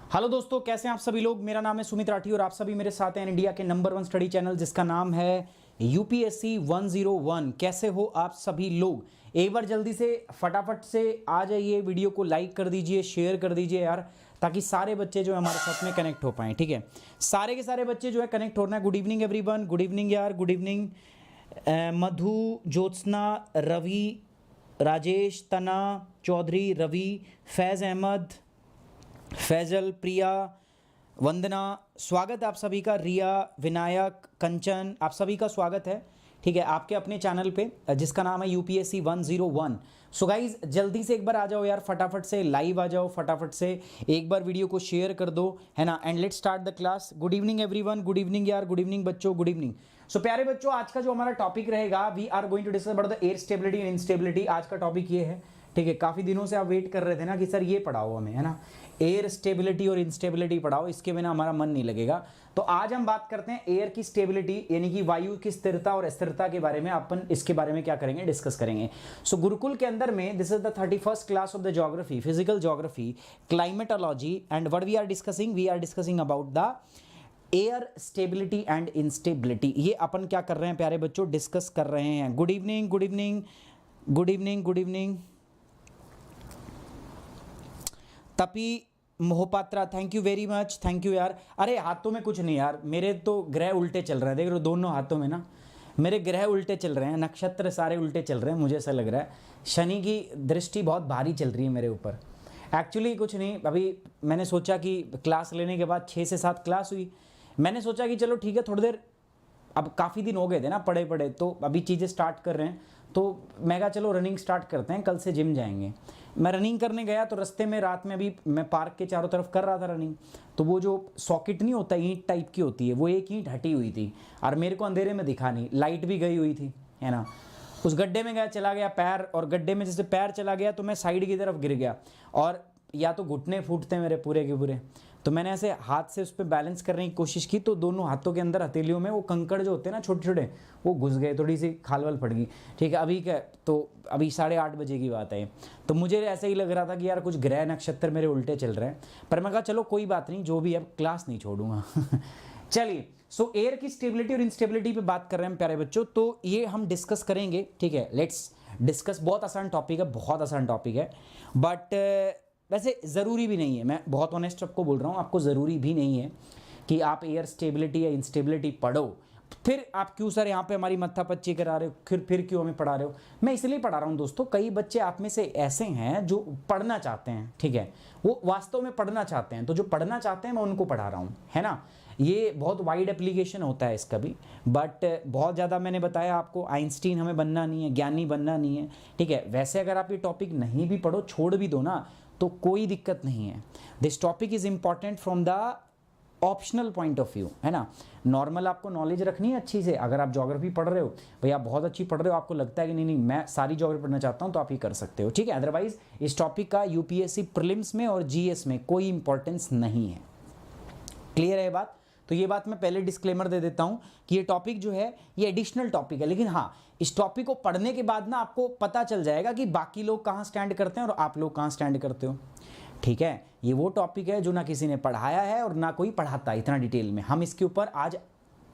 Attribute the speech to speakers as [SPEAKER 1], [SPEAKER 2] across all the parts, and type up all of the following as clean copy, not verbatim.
[SPEAKER 1] Hello दोस्तों, कैसे हैं आप सभी लोग। मेरा नाम है सुमित राठी और आप सभी मेरे साथ हैं इंडिया के नंबर 1 स्टडी चैनल जिसका नाम है यूपीएससी 101। कैसे हो आप सभी लोग। एक बार जल्दी से फटाफट से आ जाइए, वीडियो को लाइक कर दीजिए, शेयर कर दीजिए यार, ताकि सारे बच्चे जो है हमारे साथ में कनेक्ट हो पाएँ। ठीक है, सारे के सारे बच्चे जो है कनेक्ट होना है। Good evening everyone, good evening यार, गुड इवनिंग। मधु, ज्योत्सना, रवि, राजेश, तना चौधरी, रवि, फैज़ अहमद, फैजल, प्रिया, वंदना, स्वागत है आप सभी का। रिया, विनायक, कंचन, आप सभी का स्वागत है। ठीक है, आपके अपने चैनल पे जिसका नाम है यूपीएससी 101। सो गाइज जल्दी से एक बार आ जाओ यार, फटाफट से लाइव आ जाओ, फटाफट से एक बार वीडियो को शेयर कर दो, है ना। And let's start the class. Good evening everyone, good evening यार, गुड इवनिंग बच्चों, गुड इवनिंग। सो प्यारे बच्चों, आज का जो हमारा टॉपिक रहेगा, we are going to discuss about the air stability and instability. आज का टॉपिक ये है। ठीक है, काफ़ी दिनों से आप वेट कर रहे थे ना कि सर ये पढ़ाओ हमें, है ना, एयर स्टेबिलिटी और इंस्टेबिलिटी पढ़ाओ, इसके बिना हमारा मन नहीं लगेगा। तो आज हम बात करते हैं एयर की स्टेबिलिटी, यानी कि वायु की स्थिरता और अस्थिरता के बारे में। अपन इसके बारे में क्या करेंगे, डिस्कस करेंगे। सो गुरुकुल के अंदर में this is the 31st class of the geography, physical geography, climatology and what we are discussing about the air stability and instability. ये अपन क्या कर रहे हैं प्यारे बच्चों, डिस्कस कर रहे हैं। Good evening, good evening, good evening, good evening. Tapi Mohapatra, thank you very much, thank you यार। अरे हाथों में कुछ नहीं यार, मेरे तो ग्रह उल्टे चल रहे हैं, देख रहे हो दोनों हाथों में ना मेरे ग्रह उल्टे चल रहे हैं, नक्षत्र सारे उल्टे चल रहे हैं। मुझे ऐसा लग रहा है शनि की दृष्टि बहुत भारी चल रही है मेरे ऊपर। एक्चुअली कुछ नहीं, अभी मैंने सोचा कि क्लास लेने के बाद 6 से 7 क्लास हुई, मैंने सोचा कि चलो ठीक है थोड़ी देर, अब काफ़ी दिन हो गए थे ना पढ़े पढ़े, तो अभी चीज़ें स्टार्ट कर रहे हैं, तो मैं कहा चलो रनिंग स्टार्ट करते हैं, कल से जिम जाएंगे। मैं रनिंग करने गया तो रास्ते में रात में अभी मैं पार्क के चारों तरफ कर रहा था रनिंग, तो वो जो सॉकेट नहीं होता, ईंट टाइप की होती है, वो एक ईंट हटी हुई थी और मेरे को अंधेरे में दिखा नहीं, लाइट भी गई हुई थी, है ना। उस गड्ढे में गया, चला गया पैर, और गड्ढे में जैसे पैर चला गया तो मैं साइड की तरफ गिर गया, और या तो घुटने फूटते मेरे पूरे के पूरे। तो मैंने ऐसे हाथ से उस पर बैलेंस करने की कोशिश की, तो दोनों हाथों के अंदर हथेलियों में वो कंकड़ जो होते हैं ना छोटे छोटे, वो घुस गए, थोड़ी सी खाल पड़ गई। ठीक है, अभी क्या, तो अभी 8:30 बजे की बात है, तो मुझे ऐसे ही लग रहा था कि यार कुछ ग्रह नक्षत्र मेरे उल्टे चल रहे हैं, पर मैं कहा चलो कोई बात नहीं, जो भी है क्लास नहीं छोड़ूंगा। चलिए, सो एयर की स्टेबिलिटी और इंस्टेबिलिटी पे बात कर रहे हैं प्यारे बच्चों, तो ये हम डिस्कस करेंगे, ठीक है। Let's discuss. बहुत आसान टॉपिक है, बहुत आसान टॉपिक है, बट वैसे ज़रूरी भी नहीं है। मैं बहुत ऑनेस्ट आपको बोल रहा हूँ, आपको ज़रूरी भी नहीं है कि आप एयर स्टेबिलिटी या इंस्टेबिलिटी पढ़ो। फिर आप क्यों सर यहाँ पे हमारी मत्थापच्ची करा रहे हो, फिर क्यों हमें पढ़ा रहे हो? मैं इसलिए पढ़ा रहा हूँ दोस्तों, कई बच्चे आप में से ऐसे हैं जो पढ़ना चाहते हैं, ठीक है, वो वास्तव में पढ़ना चाहते हैं, तो जो पढ़ना चाहते हैं मैं उनको पढ़ा रहा हूँ, है ना। ये बहुत वाइड एप्लीकेशन होता है इसका भी, बट बहुत ज़्यादा मैंने बताया आपको, आइंस्टीन हमें बनना नहीं है, ज्ञानी बनना नहीं है, ठीक है। वैसे अगर आप ये टॉपिक नहीं भी पढ़ो, छोड़ भी दो ना, तो कोई दिक्कत नहीं है। This topic is important from the optional point of view, है ना। नॉर्मल आपको नॉलेज रखनी है अच्छी से। अगर आप ज्योग्राफी पढ़ रहे हो, भाई आप बहुत अच्छी पढ़ रहे हो, आपको लगता है कि नहीं मैं सारी ज्योग्राफी पढ़ना चाहता हूँ, तो आप ये कर सकते हो, ठीक है। अदरवाइज इस टॉपिक का यूपीएससी प्रीलिम्स में और जीएस में कोई इंपॉर्टेंस नहीं है। क्लियर है बात? तो ये बात मैं पहले डिस्क्लेमर दे देता हूँ कि ये टॉपिक जो है ये एडिशनल टॉपिक है, लेकिन हाँ, इस टॉपिक को पढ़ने के बाद ना आपको पता चल जाएगा कि बाकी लोग कहाँ स्टैंड करते हैं और आप लोग कहाँ स्टैंड करते हो, ठीक है। ये वो टॉपिक है जो ना किसी ने पढ़ाया है और ना कोई पढ़ाता है इतना डिटेल में। हम इसके ऊपर आज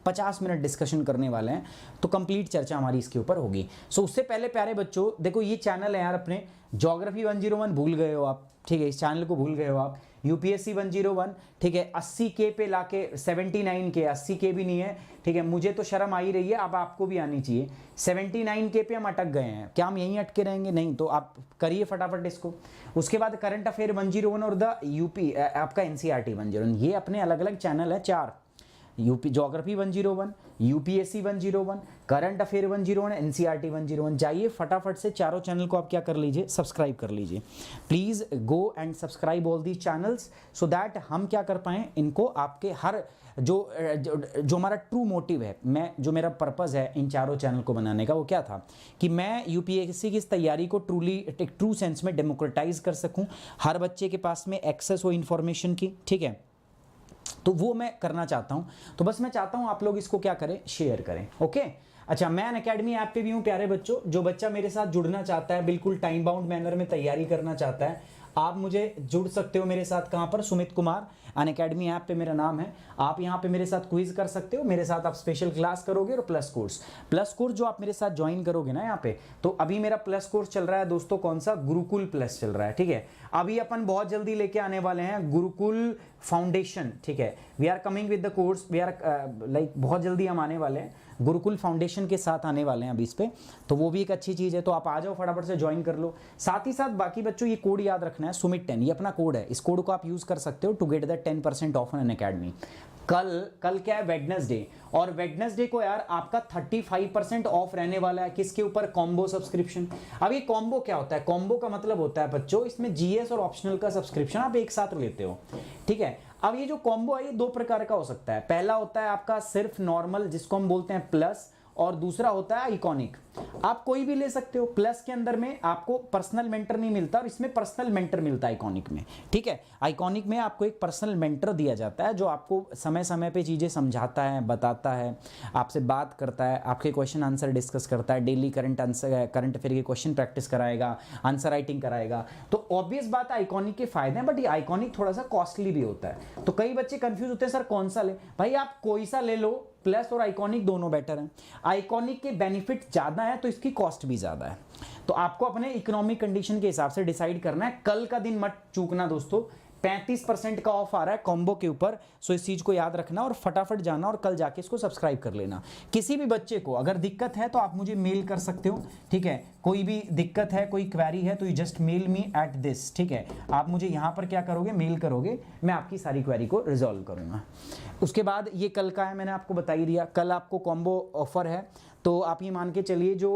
[SPEAKER 1] 50 मिनट डिस्कशन करने वाले हैं, तो कंप्लीट चर्चा हमारी इसके ऊपर होगी। सो उससे पहले प्यारे बच्चों, देखो ये चैनल है यार अपने ज्योग्राफी 101 भूल गए हो आप, ठीक है, इस चैनल को भूल गए हो आप। यूपीएससी 101, ठीक है, 80K पे लाके 79K, 80K भी नहीं है, ठीक है, मुझे तो शर्म आ ही रही है, अब आपको भी आनी चाहिए। 79K पे हम अटक गए हैं, क्या हम यहीं अटके रहेंगे? नहीं, तो आप करिए फटाफट इसको। उसके बाद करंट अफेयर 101 और द यूपी आपका एनसीईआरटी 101, ये अपने अलग अलग चैनल है 4। UP geography 101, UPSC 101, current affair 101, NCERT 101। जाइए फटाफट से चारों चैनल को आप क्या कर लीजिए, सब्सक्राइब कर लीजिए। Please go and subscribe all the channels so that हम क्या कर पाएँ, इनको आपके हर जो हमारा ट्रू मोटिव है, जो मेरा पर्पज़ है इन चारों चैनल को बनाने का, वो क्या था कि मैं यूपीएससी की इस तैयारी को ट्रू सेंस में डेमोक्रेटाइज कर सकूँ, हर बच्चे के पास में एक्सेस हो इन्फॉर्मेशन की, ठीक है। तो वो मैं करना चाहता हूं। तो बस मैं चाहता हूं आप लोग इसको क्या करें, शेयर करें, ओके। अच्छा, मैं अनअकैडमी ऐप पे भी हूं प्यारे बच्चों। जो बच्चा मेरे साथ जुड़ना चाहता है, बिल्कुल टाइम बाउंड मैनर में तैयारी करना चाहता है, आप मुझे जुड़ सकते हो मेरे साथ। कहाँ पर? सुमित कुमार अनअकैडमी ऐप पे मेरा नाम है। आप यहाँ पे मेरे साथ क्विज कर सकते हो, मेरे साथ आप स्पेशल क्लास करोगे और प्लस कोर्स जो आप मेरे साथ ज्वाइन करोगे ना यहाँ पे, तो अभी मेरा प्लस कोर्स चल रहा है दोस्तों, कौन सा? गुरुकुल प्लस चल रहा है, ठीक है। अभी अपन बहुत जल्दी लेके आने वाले हैं गुरुकुल फाउंडेशन, ठीक है। We are coming with the course, we are like बहुत जल्दी हम आने वाले हैं, गुरुकुल फाउंडेशन के साथ आने वाले हैं अभी इस पे, तो वो भी एक अच्छी चीज़ है। तो आप आ जाओ फटाफट से ज्वाइन कर लो। साथ ही साथ बाकी बच्चों ये कोड याद रखना है, सुमित 10, ये अपना कोड है, इस कोड को आप यूज़ कर सकते हो to get the 10% off on Unacademy. कल क्या है? वेडनेसडे, और वेडनेसडे को यार आपका 35% ऑफ रहने वाला है। किसके ऊपर? Combo subscription. अब ये कॉम्बो क्या होता है? कॉम्बो का मतलब होता है बच्चों, इसमें जीएस और ऑप्शनल का सब्सक्रिप्शन आप एक साथ लेते हो, ठीक है। अब ये जो कॉम्बो है ये 2 प्रकार का हो सकता है। पहला होता है आपका सिर्फ नॉर्मल, जिसको हम बोलते हैं प्लस, और दूसरा होता है आइकॉनिक। आप कोई भी ले सकते हो। प्लस के अंदर में आपको पर्सनल मेंटर नहीं मिलता, और इसमें पर्सनल मेंटर मिलता है आइकॉनिक में, ठीक है। आइकॉनिक में आपको एक पर्सनल मेंटर दिया जाता है जो आपको समय समय पे चीज़ें समझाता है, बताता है, आपसे बात करता है, आपके क्वेश्चन आंसर डिस्कस करता है, डेली करंट अफेयर के क्वेश्चन प्रैक्टिस कराएगा, आंसर राइटिंग कराएगा। तो ऑब्वियस बात है आइकॉनिक के फायदे हैं, बट ये आइकॉनिक थोड़ा सा कॉस्टली भी होता है। तो कई बच्चे कंफ्यूज होते हैं, सर कौन सा ले? भाई आप कोई सा ले लो, प्लस और आइकॉनिक दोनों बेटर हैं। आइकॉनिक के बेनिफिट ज़्यादा है तो इसकी कॉस्ट भी ज़्यादा है। तो आपको अपने इकोनॉमिक कंडीशन के हिसाब से डिसाइड करना है। कल का दिन मत चूकना दोस्तों, 35% का ऑफ आ रहा है कॉम्बो के ऊपर, सो इस चीज़ को याद रखना और फटाफट जाना और कल जाके इसको सब्सक्राइब कर लेना। किसी भी बच्चे को अगर दिक्कत है तो आप मुझे मेल कर सकते हो, ठीक है। कोई भी दिक्कत है, कोई क्वेरी है, तो you just mail me at this, ठीक है। आप मुझे यहाँ पर क्या करोगे, मेल करोगे, मैं आपकी सारी क्वेरी को रिजॉल्व करूँगा। उसके बाद ये कल का है, मैंने आपको बता ही दिया, कल आपको कॉम्बो ऑफर है। तो आप ये मान के चलिए जो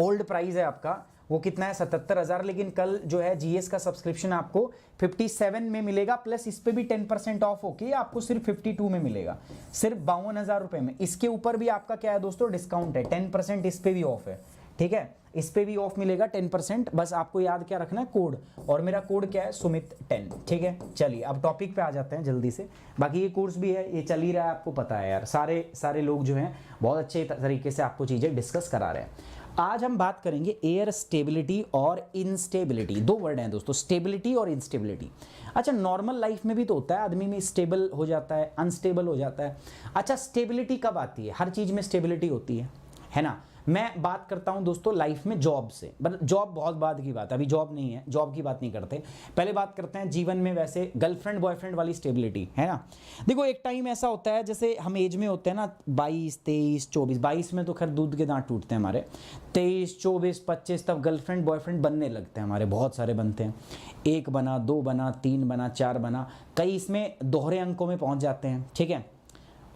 [SPEAKER 1] ओल्ड प्राइस है आपका वो कितना है, 77,000, लेकिन कल जो है जीएस का सब्सक्रिप्शन आपको 57 में मिलेगा, प्लस इस पे भी 10% ऑफ होके आपको सिर्फ 52 में मिलेगा, सिर्फ 52,000 रुपये में। इसके ऊपर भी आपका क्या है दोस्तों, डिस्काउंट है, 10% इस पे भी ऑफ है, ठीक है। इस पे भी ऑफ मिलेगा 10%। बस आपको याद क्या रखना है, कोड, और मेरा कोड क्या है, सुमित 10, ठीक है। चलिए अब टॉपिक पे आ जाते हैं जल्दी से। बाकी ये कोर्स भी है, ये चल ही रहा है, आपको पता है यार, सारे लोग जो हैं बहुत अच्छे तरीके से आपको चीज़ें डिस्कस करा रहे हैं। आज हम बात करेंगे एयर स्टेबिलिटी और इंस्टेबिलिटी। दो वर्ड हैं दोस्तों, स्टेबिलिटी और इंस्टेबिलिटी। अच्छा, नॉर्मल लाइफ में भी तो होता है, आदमी में स्टेबल हो जाता है, अनस्टेबल हो जाता है। अच्छा, स्टेबिलिटी कब आती है? हर चीज़ में स्टेबिलिटी होती है ना। मैं बात करता हूं दोस्तों लाइफ में जॉब से, बट जॉब बहुत बाद की बात है, अभी जॉब नहीं है, जॉब की बात नहीं करते। पहले बात करते हैं जीवन में वैसे गर्लफ्रेंड बॉयफ्रेंड वाली स्टेबिलिटी, है ना। देखो एक टाइम ऐसा होता है, जैसे हम एज में होते हैं ना, 22, 23, 24, 22 में तो खैर दूध के दांत टूटते हैं हमारे, 23, 24, 25 तब गर्लफ्रेंड बॉयफ्रेंड बनने लगते हैं हमारे, बहुत सारे बनते हैं। 1 बना, 2 बना, 3 बना, 4 बना, कई इसमें दोहरे अंकों में पहुंच जाते हैं, ठीक है।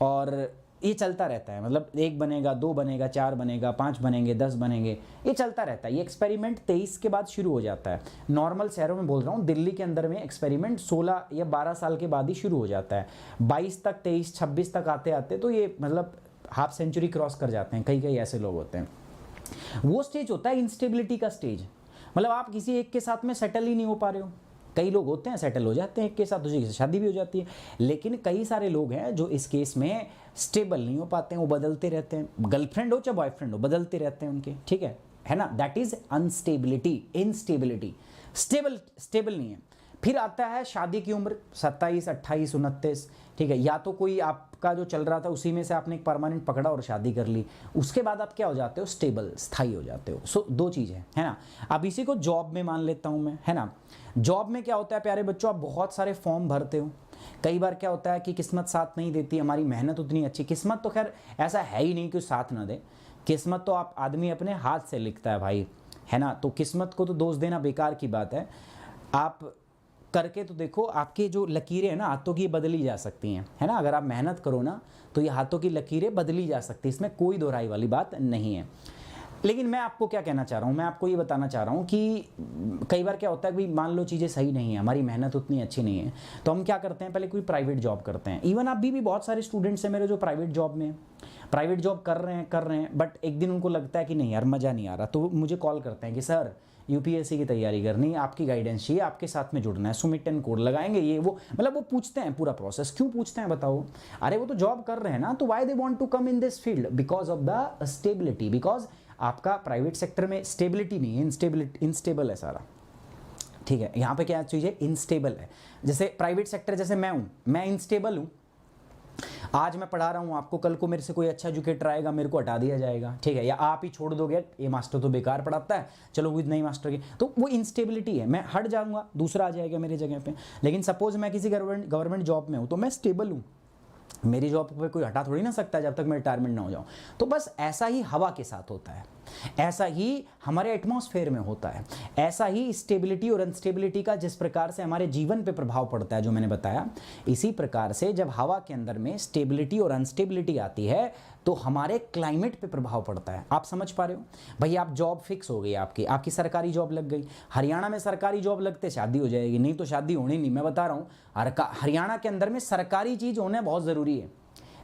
[SPEAKER 1] और ये चलता रहता है, मतलब 1 बनेगा, 2 बनेगा, 4 बनेगा, 5 बनेंगे, 10 बनेंगे, ये चलता रहता है। ये एक्सपेरिमेंट 23 के बाद शुरू हो जाता है। नॉर्मल शहरों में बोल रहा हूँ, दिल्ली के अंदर में एक्सपेरिमेंट 16 या 12 साल के बाद ही शुरू हो जाता है। 22 तक, 23, 26 तक आते आते तो ये मतलब हाफ सेंचुरी क्रॉस कर जाते हैं, कई कई ऐसे लोग होते हैं। वो स्टेज होता है इंस्टेबिलिटी का स्टेज, मतलब आप किसी एक के साथ में सेटल ही नहीं हो पा रहे हो। कई लोग होते हैं सेटल हो जाते हैं एक के साथ, दूसरे की शादी भी हो जाती है, लेकिन कई सारे लोग हैं जो इस केस में स्टेबल नहीं हो पाते हैं, वो बदलते रहते हैं, गर्लफ्रेंड हो चाहे बॉयफ्रेंड हो, बदलते रहते हैं उनके, ठीक है ना। That is unstability, instability. Stable नहीं है। फिर आता है शादी की उम्र 27, 28, 29, ठीक है। या तो कोई आपका जो चल रहा था उसी में से आपने एक परमानेंट पकड़ा और शादी कर ली, उसके बाद आप क्या हो जाते हो? स्टेबल, स्थायी हो जाते हो। सो दो चीज़ है ना। अब इसी को जॉब में मान लेता हूँ मैं, है ना। जॉब में क्या होता है प्यारे बच्चों, आप बहुत सारे फॉर्म भरते हो, कई बार क्या होता है कि किस्मत साथ नहीं देती, हमारी मेहनत उतनी अच्छी, किस्मत तो खैर ऐसा है ही नहीं कि साथ ना दे, किस्मत तो आप आदमी अपने हाथ से लिखता है भाई, है ना। तो किस्मत को तो दोष देना बेकार की बात है। आप करके तो देखो, आपकी जो लकीरें हैं ना हाथों की बदली जा सकती हैं, है ना। अगर आप मेहनत करो ना तो ये हाथों की लकीरें बदली जा सकती हैं, इसमें कोई दोहराई वाली बात नहीं है। लेकिन मैं आपको क्या कहना चाह रहा हूँ, मैं आपको ये बताना चाह रहा हूँ कि कई बार क्या होता है कि मान लो चीज़ें सही नहीं है, हमारी मेहनत उतनी अच्छी नहीं है, तो हम क्या करते हैं, पहले कोई प्राइवेट जॉब करते हैं। इवन अभी भी बहुत सारे स्टूडेंट्स हैं मेरे जो प्राइवेट जॉब में, प्राइवेट जॉब कर रहे हैं, बट एक दिन उनको लगता है कि नहीं यार मज़ा नहीं आ रहा, तो मुझे कॉल करते हैं कि सर यूपीएससी की तैयारी करनी है, आपकी गाइडेंस चाहिए, आपके साथ में जुड़ना है, सुमित एंड कोड लगाएंगे, ये वो, मतलब वो पूछते हैं पूरा प्रोसेस। क्यों पूछते हैं बताओ? अरे वो तो जॉब कर रहे हैं ना, तो why they want to come in this field? Because of the stability, because आपका प्राइवेट सेक्टर में स्टेबिलिटी नहीं है, इनस्टेबल है सारा, ठीक है। यहाँ पे क्या चीज़ है? इनस्टेबल है। जैसे प्राइवेट सेक्टर, जैसे मैं हूँ, मैं इनस्टेबल हूँ। आज मैं पढ़ा रहा हूँ आपको, कल को मेरे से कोई अच्छा एजुकेटर आएगा, मेरे को हटा दिया जाएगा, ठीक है। या आप ही छोड़ दोगे, ये मास्टर तो बेकार पढ़ाता है, चलो विद नई मास्टर की, तो वो इंस्टेबिलिटी है। मैं हट जाऊँगा, दूसरा आ जाएगा मेरी जगह पे। लेकिन सपोज मैं किसी गवर्नमेंट जॉब में हूँ, तो मैं स्टेबल हूँ, मेरी जॉब पे कोई हटा थोड़ी ना सकता है जब तक मैं रिटायरमेंट ना हो जाऊं। तो बस ऐसा ही हवा के साथ होता है, ऐसा ही हमारे एटमॉस्फेयर में होता है, ऐसा ही स्टेबिलिटी और अनस्टेबिलिटी का जिस प्रकार से हमारे जीवन पे प्रभाव पड़ता है, जो मैंने बताया, इसी प्रकार से जब हवा के अंदर में स्टेबिलिटी और अनस्टेबिलिटी आती है तो हमारे क्लाइमेट पे प्रभाव पड़ता है। आप समझ पा रहे हो भाई? आप जॉब फिक्स हो गई, आपकी सरकारी जॉब लग गई। हरियाणा में सरकारी जॉब लगते शादी हो जाएगी, नहीं तो शादी होनी नहीं। मैं बता रहा हूँ, हरियाणा के अंदर में सरकारी चीज़ होना बहुत ज़रूरी है।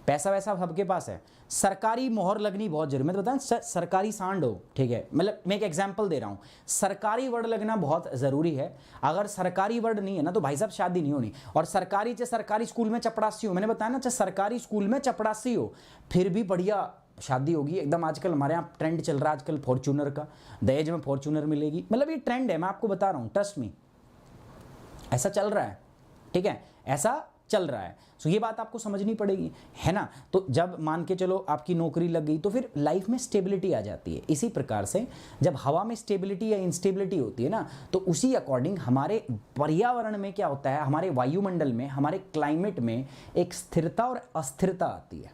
[SPEAKER 1] पैसा वैसा सबके पास है, सरकारी मोहर लगनी बहुत जरूरी। मैं तो बताऊँ सरकारी सांड हो, ठीक है, मतलब मैं एक एग्जांपल दे रहा हूँ, सरकारी वर्ड लगना बहुत ज़रूरी है। अगर सरकारी वर्ड नहीं है ना तो भाई साहब शादी नहीं होनी। और सरकारी, चाहे सरकारी स्कूल में चपड़ासी हो, मैंने बताया ना, चाहे सरकारी स्कूल में चपड़ासी हो, फिर भी बढ़िया शादी होगी एकदम। आजकल हमारे यहाँ ट्रेंड चल रहा है आजकल फॉर्च्यूनर का, दहेज में फॉर्च्यूनर मिलेगी, मतलब ये ट्रेंड है, मैं आपको बता रहा हूँ, ट्रस्ट मी, ऐसा चल रहा है, ठीक है, ऐसा चल रहा है। सो ये बात आपको समझनी पड़ेगी, है ना। तो जब मान के चलो आपकी नौकरी लग गई तो फिर लाइफ में स्टेबिलिटी आ जाती है। इसी प्रकार से जब हवा में स्टेबिलिटी या इंस्टेबिलिटी होती है ना, तो उसी अकॉर्डिंग हमारे पर्यावरण में क्या होता है, हमारे वायुमंडल में, हमारे क्लाइमेट में एक स्थिरता और अस्थिरता आती है,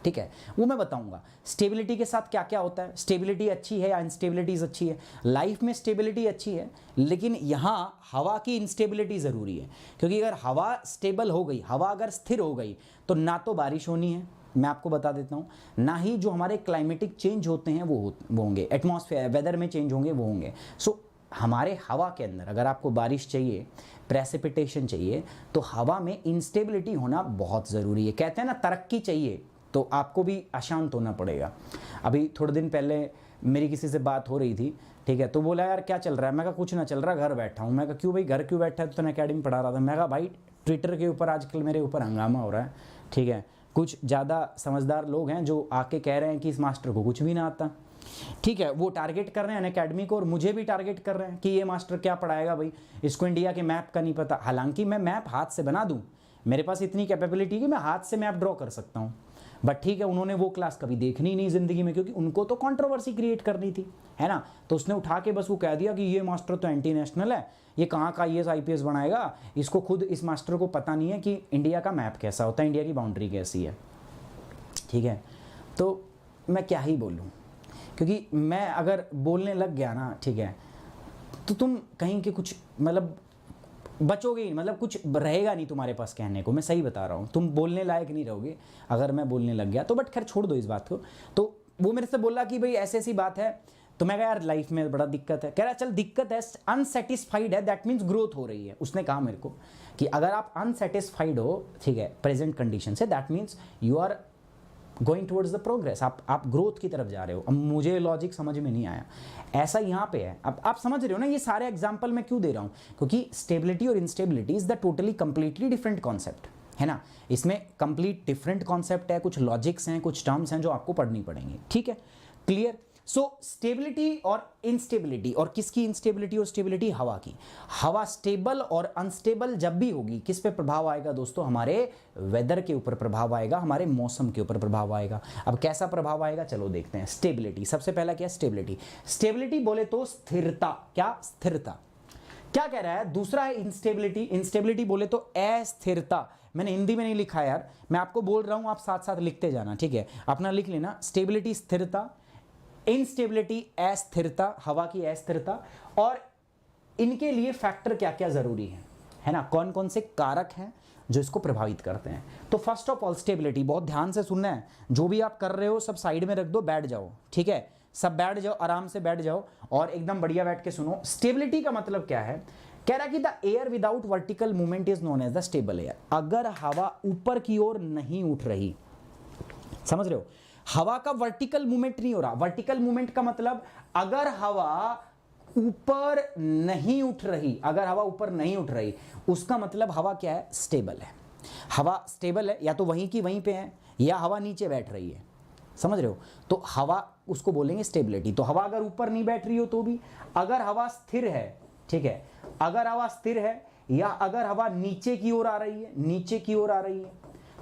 [SPEAKER 1] ठीक है। वो मैं बताऊंगा स्टेबिलिटी के साथ क्या क्या होता है। स्टेबिलिटी अच्छी है या इनस्टेबिलिटीज अच्छी है? लाइफ में स्टेबिलिटी अच्छी है, लेकिन यहाँ हवा की इंस्टेबिलिटी ज़रूरी है, क्योंकि अगर हवा स्टेबल हो गई, हवा अगर स्थिर हो गई, तो ना तो बारिश होनी है, मैं आपको बता देता हूँ, ना ही जो हमारे क्लाइमेटिक चेंज होते हैं वो होंगे, एटमॉस्फेयर वेदर में चेंज होंगे वो होंगे। सो हमारे हवा के अंदर अगर आपको बारिश चाहिए, प्रेसिपिटेशन चाहिए, तो हवा में इंस्टेबिलिटी होना बहुत ज़रूरी है। कहते हैं ना तरक्की चाहिए तो आपको भी अशांत होना पड़ेगा। अभी थोड़े दिन पहले मेरी किसी से बात हो रही थी, ठीक है, तो बोला यार क्या चल रहा है? मैं कहा कुछ ना चल रहा, घर बैठा हूँ। मैं कहा क्यों भाई, घर क्यों बैठा है? तो अकेडमी पढ़ा रहा था। मैं कहा भाई ट्विटर के ऊपर आजकल मेरे ऊपर हंगामा हो रहा है, ठीक है, कुछ ज़्यादा समझदार लोग हैं जो आके कह रहे हैं कि इस मास्टर को कुछ भी ना आता, ठीक है, वो टारगेट कर रहे हैं अनअकैडमी को और मुझे भी टारगेट कर रहे हैं कि ये मास्टर क्या पढ़ाएगा भाई, इसको इंडिया के मैप का नहीं पता। हालांकि मैं मैप हाथ से बना दूं, मेरे पास इतनी कैपेबिलिटी कि मैं हाथ से मैप ड्रॉ कर सकता हूं, बट ठीक है, उन्होंने वो क्लास कभी देखनी ही नहीं जिंदगी में, क्योंकि उनको तो कंट्रोवर्सी क्रिएट करनी थी, है ना। तो उसने उठा के बस वो कह दिया कि ये मास्टर तो एंटी नेशनल है, ये कहाँ का IAS IPS बनाएगा, इसको खुद इस मास्टर को पता नहीं है कि इंडिया का मैप कैसा होता है, इंडिया की बाउंड्री कैसी है। ठीक है, तो मैं क्या ही बोलूँ, क्योंकि मैं अगर बोलने लग गया ना, ठीक है, तो तुम कहीं के कुछ मतलब बचोगे ही, मतलब कुछ रहेगा नहीं तुम्हारे पास कहने को, मैं सही बता रहा हूँ, तुम बोलने लायक नहीं रहोगे अगर मैं बोलने लग गया तो। बट खैर छोड़ दो इस बात को। तो वो मेरे से बोला कि भाई ऐसी ऐसी बात है, तो मैं कहा यार लाइफ में बड़ा दिक्कत है। कह रहा चल दिक्कत है, अनसेटिस्फाइड है, दैट मीन्स ग्रोथ हो रही है। उसने कहा मेरे को कि अगर आप अनसेटिस्फाइड हो, ठीक है, प्रेजेंट कंडीशन से, that means you are going towards the progress, आप ग्रोथ की तरफ जा रहे हो। अब मुझे लॉजिक समझ में नहीं आया, ऐसा यहाँ पे है। अब आप समझ रहे हो ना, ये सारे एग्जाम्पल मैं क्यों दे रहा हूँ, क्योंकि स्टेबिलिटी और instability is the totally completely different concept, है ना। इसमें कंप्लीट डिफरेंट कॉन्सेप्ट है, कुछ लॉजिक्स हैं, कुछ टर्म्स हैं जो आपको पढ़नी पड़ेंगी, ठीक है, क्लियर। सो स्टेबिलिटी और इंस्टेबिलिटी, और किसकी इंस्टेबिलिटी और स्टेबिलिटी? हवा की। हवा स्टेबल और अनस्टेबल जब भी होगी, किस पे प्रभाव आएगा दोस्तों? हमारे वेदर के ऊपर प्रभाव आएगा, हमारे मौसम के ऊपर प्रभाव आएगा। अब कैसा प्रभाव आएगा, चलो देखते हैं। स्टेबिलिटी, सबसे पहला क्या? स्टेबिलिटी। स्टेबिलिटी बोले तो स्थिरता। क्या? स्थिरता। क्या कह रहा है? दूसरा है इंस्टेबिलिटी। इंस्टेबिलिटी बोले तो अस्थिरता। मैंने हिंदी में नहीं लिखा यार, मैं आपको बोल रहा हूं, आप साथ साथ लिखते जाना, ठीक है, अपना लिख लेना। स्टेबिलिटी स्थिरता, इंस्टेबिलिटी अस्थिरता, हवा की अस्थिरता। और इनके लिए फैक्टर क्या क्या जरूरी है ना, कौन कौन से कारक हैं जो इसको प्रभावित करते हैं। तो फर्स्ट ऑफ ऑल स्टेबिलिटी, बहुत ध्यान से सुनना है, जो भी आप कर रहे हो सब साइड में रख दो, बैठ जाओ, ठीक है, सब बैठ जाओ, आराम से बैठ जाओ और एकदम बढ़िया बैठ के सुनो। स्टेबिलिटी का मतलब क्या है? कह रहा कि the air without vertical movement is known as the stable air. अगर हवा ऊपर की ओर नहीं उठ रही, समझ रहे हो, हवा का वर्टिकल मूवमेंट नहीं हो रहा। वर्टिकल मूवमेंट का मतलब अगर हवा ऊपर नहीं उठ रही, अगर हवा ऊपर नहीं उठ रही, उसका मतलब हवा क्या है? स्टेबल है। हवा स्टेबल है, या तो वहीं की वहीं पे है, या हवा नीचे बैठ रही है, समझ रहे हो। तो हवा, उसको बोलेंगे स्टेबिलिटी। तो हवा अगर ऊपर नहीं बैठ रही हो तो भी, अगर हवा स्थिर है, ठीक है, अगर हवा स्थिर है, या अगर हवा नीचे की ओर आ रही है, नीचे की ओर आ रही है,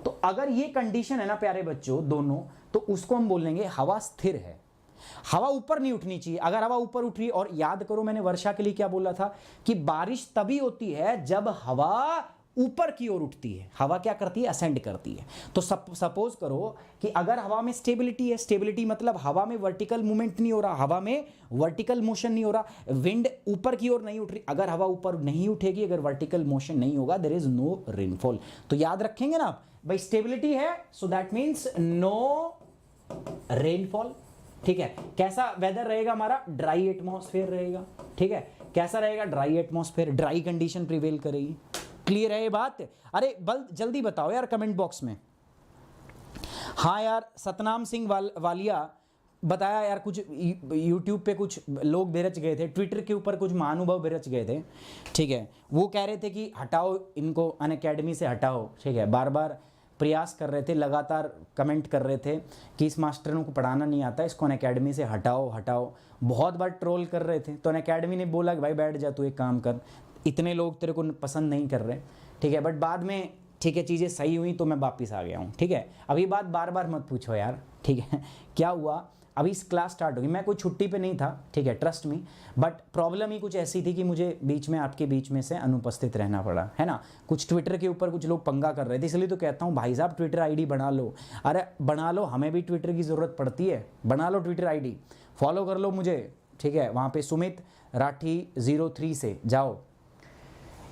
[SPEAKER 1] तो अगर ये कंडीशन है ना प्यारे बच्चों दोनों, तो उसको हम बोलेंगे हवा स्थिर है। हवा ऊपर नहीं उठनी चाहिए। अगर हवा ऊपर उठ रही, और याद करो मैंने वर्षा के लिए क्या बोला था कि बारिश तभी होती है जब हवा ऊपर की ओर उठती है। हवा क्या करती है? असेंड करती है। तो सपोज करो कि अगर हवा में स्टेबिलिटी है, स्टेबिलिटी मतलब हवा में वर्टिकल मूवमेंट नहीं हो रहा, हवा में वर्टिकल मोशन नहीं हो रहा, विंड ऊपर की ओर नहीं उठ रही। अगर हवा ऊपर नहीं उठेगी, अगर वर्टिकल मोशन नहीं होगा, देयर इज नो रेनफॉल। तो याद रखेंगे ना भाई, स्टेबिलिटी है, so that means no rainfall, ठीक है। कैसा वेदर रहेगा हमारा? ड्राई एटमॉस्फेयर रहेगा, ठीक है। कैसा रहेगा? Dry atmosphere, dry condition prevail करेगी। क्लियर है ये बात? अरे जल्दी बताओ यार कमेंट बॉक्स में। हाँ यार, सतनाम सिंह वालिया बताया यार, कुछ यूट्यूब पे कुछ लोग बेरच गए थे, ट्विटर के ऊपर कुछ महानुभाव बेरच गए थे, ठीक है। वो कह रहे थे कि हटाओ इनको, अनअकैडमी से हटाओ, ठीक है। बार बार प्रयास कर रहे थे, लगातार कमेंट कर रहे थे कि इस मास्टर को पढ़ाना नहीं आता, इसको अनअकैडमी से हटाओ हटाओ। बहुत बार ट्रोल कर रहे थे, तो अनअकैडमी ने बोला कि भाई बैठ जा, तू एक काम कर, इतने लोग तेरे को पसंद नहीं कर रहे, ठीक है। बट बाद में, ठीक है, चीज़ें सही हुई तो मैं वापस आ गया हूँ, ठीक है। अभी बात बार बार मत पूछो यार, ठीक है। क्या हुआ, अभी क्लास स्टार्ट होगी, मैं कोई छुट्टी पे नहीं था, ठीक है, ट्रस्ट मी, बट प्रॉब्लम ही कुछ ऐसी थी कि मुझे बीच में, आपके बीच में से अनुपस्थित रहना पड़ा, है ना। कुछ ट्विटर के ऊपर कुछ लोग पंगा कर रहे थे, इसलिए तो कहता हूँ भाई साहब ट्विटर आईडी बना लो। अरे बना लो, हमें भी ट्विटर की ज़रूरत पड़ती है, बना लो ट्विटर आईडी, फॉलो कर लो मुझे, ठीक है। वहाँ पे सुमित राठी 03 से जाओ।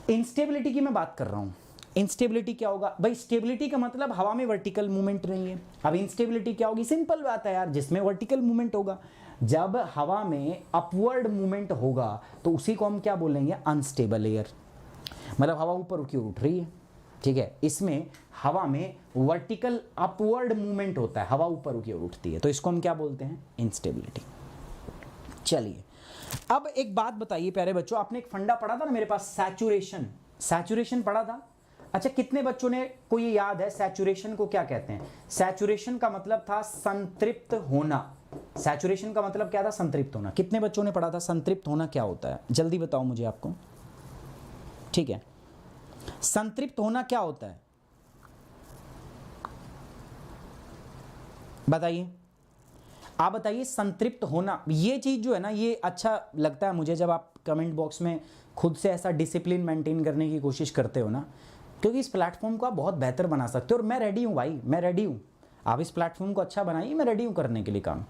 [SPEAKER 1] इंस्टेबिलिटी की मैं बात कर रहा हूँ। इंस्टेबिलिटी क्या होगा भाई? स्टेबिलिटी का मतलब हवा में वर्टिकल मूवमेंट नहीं है। अब इंस्टेबिलिटी क्या होगी? सिंपल बात है यार, जिसमें वर्टिकल मूवमेंट होगा। जब हवा में अपवर्ड मूवमेंट होगा तो उसी को हम क्या बोलेंगे? Unstable air. मतलब हवा ऊपर की ओर उठ रही है, ठीक है, इसमें हवा में वर्टिकल अपवर्ड मूवमेंट होता है, हवा ऊपर की ओर उठती है, तो इसको हम क्या बोलते हैं? इंस्टेबिलिटी। चलिए अब एक बात बताइए प्यारे बच्चों, आपने एक फंडा पढ़ा था ना मेरे पास, सैचुरेशन। सैचुरेशन पढ़ा था? अच्छा, कितने बच्चों ने को ये याद है सैचुरेशन को क्या कहते हैं? सैचुरेशन का मतलब था संतृप्त होना, सैचुरेशन का मतलब क्या था? संतृप्त होना। कितने बच्चों ने पढ़ा था संतृप्त होना क्या होता है? जल्दी बताओ मुझे आपको। ठीक है, संतृप्त होना क्या होता है बताइए, आप बताइए। संतृप्त होना ये चीज जो है ना, ये अच्छा लगता है मुझे जब आप कमेंट बॉक्स में खुद से ऐसा डिसिप्लिन मेंटेन करने की कोशिश करते हो ना, क्योंकि इस प्लेटफॉर्म को आप बहुत बेहतर बना सकते हो और मैं रेडी हूँ भाई, मैं रेडी हूँ। आप इस प्लेटफॉर्म को अच्छा बनाइए, मैं रेडी हूँ करने के लिए काम।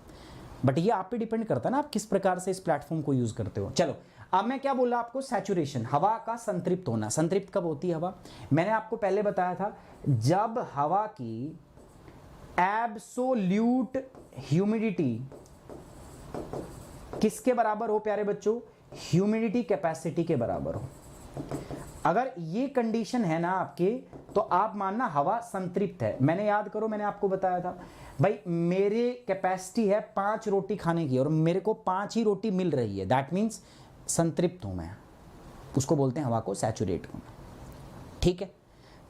[SPEAKER 1] बट ये आप पे डिपेंड करता है ना, आप किस प्रकार से इस प्लेटफॉर्म को यूज करते हो। चलो, अब मैं क्या बोला आपको? सैचुरेशन, हवा का संतृप्त होना। संतृप्त कब होती है हवा? मैंने आपको पहले बताया था, जब हवा की एब्सोल्यूट ह्यूमिडिटी किसके बराबर हो प्यारे बच्चों? ह्यूमिडिटी कैपेसिटी के बराबर हो। अगर ये कंडीशन है ना आपके, तो आप मानना हवा संतृप्त है। मैंने याद करो, मैंने आपको बताया था भाई, मेरे कैपेसिटी है 5 रोटी खाने की और मेरे को 5 ही रोटी मिल रही है, दैट मीन्स संतृप्त हूं मैं। उसको बोलते हैं हवा को सैचुरेट होना। ठीक है,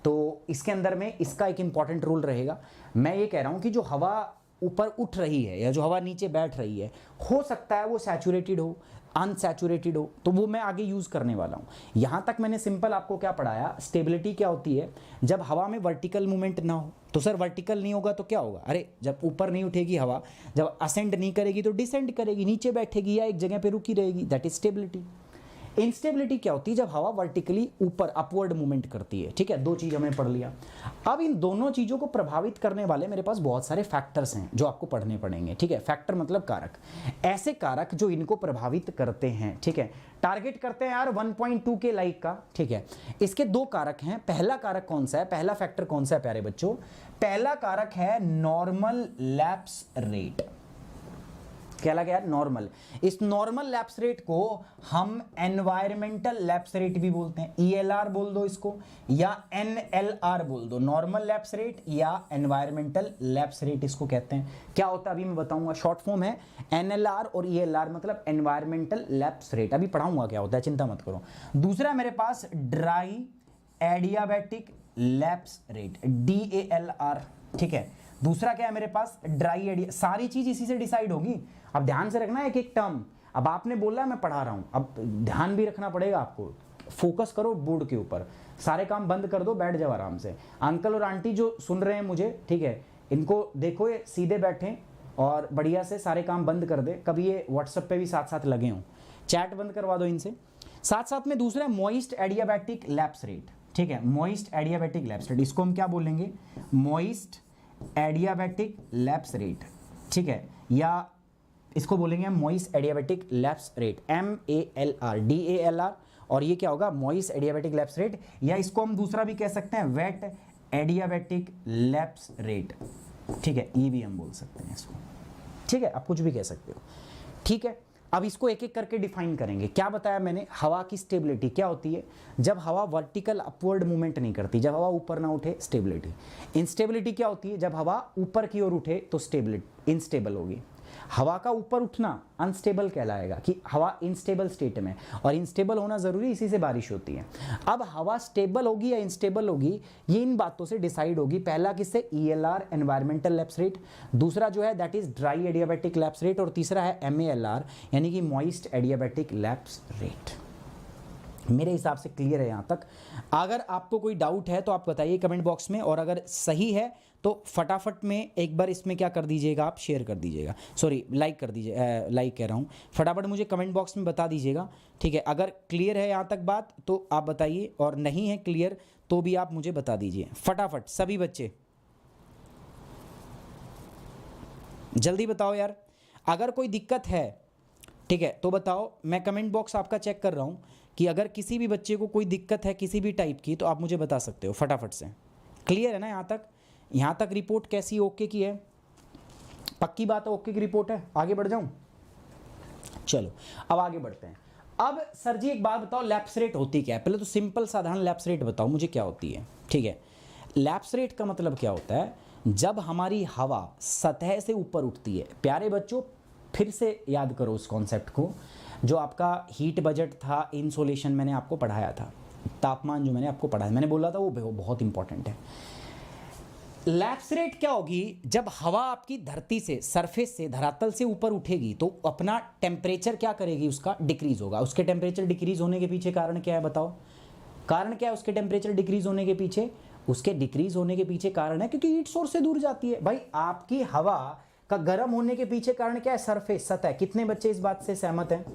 [SPEAKER 1] तो इसके अंदर में इसका एक इंपॉर्टेंट रोल रहेगा। मैं ये कह रहा हूं कि जो हवा ऊपर उठ रही है या जो हवा नीचे बैठ रही है, हो सकता है वो सैचुरेटेड हो, अनसैचुरेटेड हो, तो वो मैं आगे यूज करने वाला हूं। यहां तक मैंने सिंपल आपको क्या पढ़ाया? स्टेबिलिटी क्या होती है? जब हवा में वर्टिकल मूवमेंट ना हो। तो सर वर्टिकल नहीं होगा तो क्या होगा? अरे जब ऊपर नहीं उठेगी हवा, जब असेंड नहीं करेगी तो डिसेंड करेगी, नीचे बैठेगी या एक जगह पे रुकी रहेगी, दैट इज स्टेबिलिटी। इंस्टेबिलिटी क्या होती है? जब हवा वर्टिकली ऊपर अपवर्ड मूवमेंट करती है। ठीक है, 2 चीज हमने पढ़ लिया। अब इन दोनों चीजों को प्रभावित करने वाले मेरे पास बहुत सारे फैक्टर्स हैं जो आपको पढ़ने पड़ेंगे। ठीक है, फैक्टर मतलब कारक, ऐसे कारक जो इनको प्रभावित करते हैं। ठीक है, टारगेट करते हैं यार 1.2 के लाइक का। ठीक है, इसके 2 कारक हैं। पहला कारक कौन सा है? पहला फैक्टर कौन सा है प्यारे बच्चों? पहला कारक है नॉर्मल लैप्स रेट। क्या लगा यार? नॉर्मल। इस नॉर्मल लैप्स रेट को हम एनवायरमेंटल लैप्स रेट भी बोलते हैं। ईएलआर बोल दो इसको या एनएलआर बोल दो, नॉर्मल लैप्स रेट या एनवायरमेंटल लैप्स रेट इसको कहते हैं। क्या होता है अभी मैं बताऊंगा। शॉर्ट फॉर्म है एनएलआर और ईएलआर, मतलब एनवायरमेंटल लैप्स रेट। अभी पढ़ाऊंगा क्या होता है, चिंता मत करो। दूसरा मेरे पास dry adiabatic lapse rate, DALR। ठीक है, दूसरा क्या है मेरे पास? ड्राई एडिया। सारी चीज इसी से डिसाइड होगी। अब ध्यान से रखना एक एक टर्म। अब आपने बोला मैं पढ़ा रहा हूं, अब ध्यान भी रखना पड़ेगा आपको। फोकस करो बोर्ड के ऊपर, सारे काम बंद कर दो, बैठ जाओ आराम से। अंकल और आंटी जो सुन रहे हैं मुझे, ठीक है, इनको देखो ये सीधे बैठे और बढ़िया से सारे काम बंद कर दे। कभी ये व्हाट्सएप पे भी साथ साथ लगे हों, चैट बंद करवा दो इनसे। साथ साथ में दूसरा मॉइस्ट एडियाबैटिक लैप्स रेट। ठीक है, मॉइस्ट एडियाबैटिक लैप्स रेट, इसको हम क्या बोलेंगे? Moist adiabatic lapse rate. ठीक है, या इसको बोलेंगे हम moist adiabatic lapse rate, MALR, DALR। और ये क्या होगा? मॉइस्ट एडियाबैटिक लैप्स रेट, या इसको हम दूसरा भी कह सकते हैं वेट एडियाबैटिक लैप्स रेट। ठीक है, ये भी हम बोल सकते हैं इसको। ठीक है, आप कुछ भी कह सकते हो। ठीक है, अब इसको एक एक करके डिफाइन करेंगे। क्या बताया मैंने? हवा की स्टेबिलिटी क्या होती है? जब हवा वर्टिकल अपवर्ड मूवमेंट नहीं करती, जब हवा ऊपर ना उठे, स्टेबिलिटी। इंस्टेबिलिटी क्या होती है? जब हवा ऊपर की ओर उठे तो स्टेबिलिटी, इनस्टेबल होगी। हवा का ऊपर उठना अनस्टेबल कहलाएगा, कि हवा इनस्टेबल स्टेट में, और इनस्टेबल होना जरूरी, इसी से बारिश होती है। अब हवा स्टेबल होगी या इनस्टेबल होगी, ये इन बातों से डिसाइड होगी। पहला किससे? ELR, environmental lapse rate. दूसरा जो है that is dry adiabatic lapse rate, और तीसरा है MALR यानी कि मॉइस्ट एडियाबैटिक लैप्स रेट। मेरे हिसाब से क्लियर है यहाँ तक। अगर आपको कोई डाउट है तो आप बताइए कमेंट बॉक्स में, और अगर सही है तो फटाफट में एक बार इसमें क्या कर दीजिएगा, आप शेयर कर दीजिएगा, सॉरी लाइक कर दीजिए, लाइक कह रहा हूँ, फटाफट मुझे कमेंट बॉक्स में बता दीजिएगा। ठीक है, अगर क्लियर है यहाँ तक बात तो आप बताइए, और नहीं है क्लियर तो भी आप मुझे बता दीजिए फटाफट। सभी बच्चे जल्दी बताओ यार, अगर कोई दिक्कत है ठीक है तो बताओ। मैं कमेंट बॉक्स आपका चेक कर रहा हूँ कि अगर किसी भी बच्चे को कोई दिक्कत है किसी भी टाइप की, तो आप मुझे बता सकते हो फटाफट से। क्लियर है ना यहाँ तक? यहाँ तक रिपोर्ट कैसी ओके की है? पक्की बात है, ओके की रिपोर्ट है? आगे बढ़ जाऊँ? चलो अब आगे बढ़ते हैं। अब सर जी एक बात बताओ, लैप्स रेट होती क्या है? पहले तो सिंपल साधारण लैप्स रेट बताओ मुझे क्या होती है। ठीक है, लैप्स रेट का मतलब क्या होता है? जब हमारी हवा सतह से ऊपर उठती है। प्यारे बच्चों फिर से याद करो उस कॉन्सेप्ट को, जो आपका हीट बजट था, इंसोलेशन मैंने आपको पढ़ाया था, तापमान जो मैंने आपको पढ़ाया, मैंने बोला था वो बहुत इंपॉर्टेंट है। लैप्स रेट क्या होगी, जब हवा आपकी धरती से, सरफेस से, धरातल से ऊपर उठेगी तो अपना टेम्परेचर क्या करेगी, उसका डिक्रीज होगा। उसके टेम्परेचर डिक्रीज होने के पीछे कारण क्या है बताओ, कारण क्या है उसके टेम्परेचर डिक्रीज होने के पीछे? उसके डिक्रीज होने के पीछे कारण है क्योंकि हीट सोर्स से दूर जाती है। भाई आपकी हवा का गर्म होने के पीछे कारण क्या है? सरफेस, सतह। कितने बच्चे इस बात से सहमत हैं?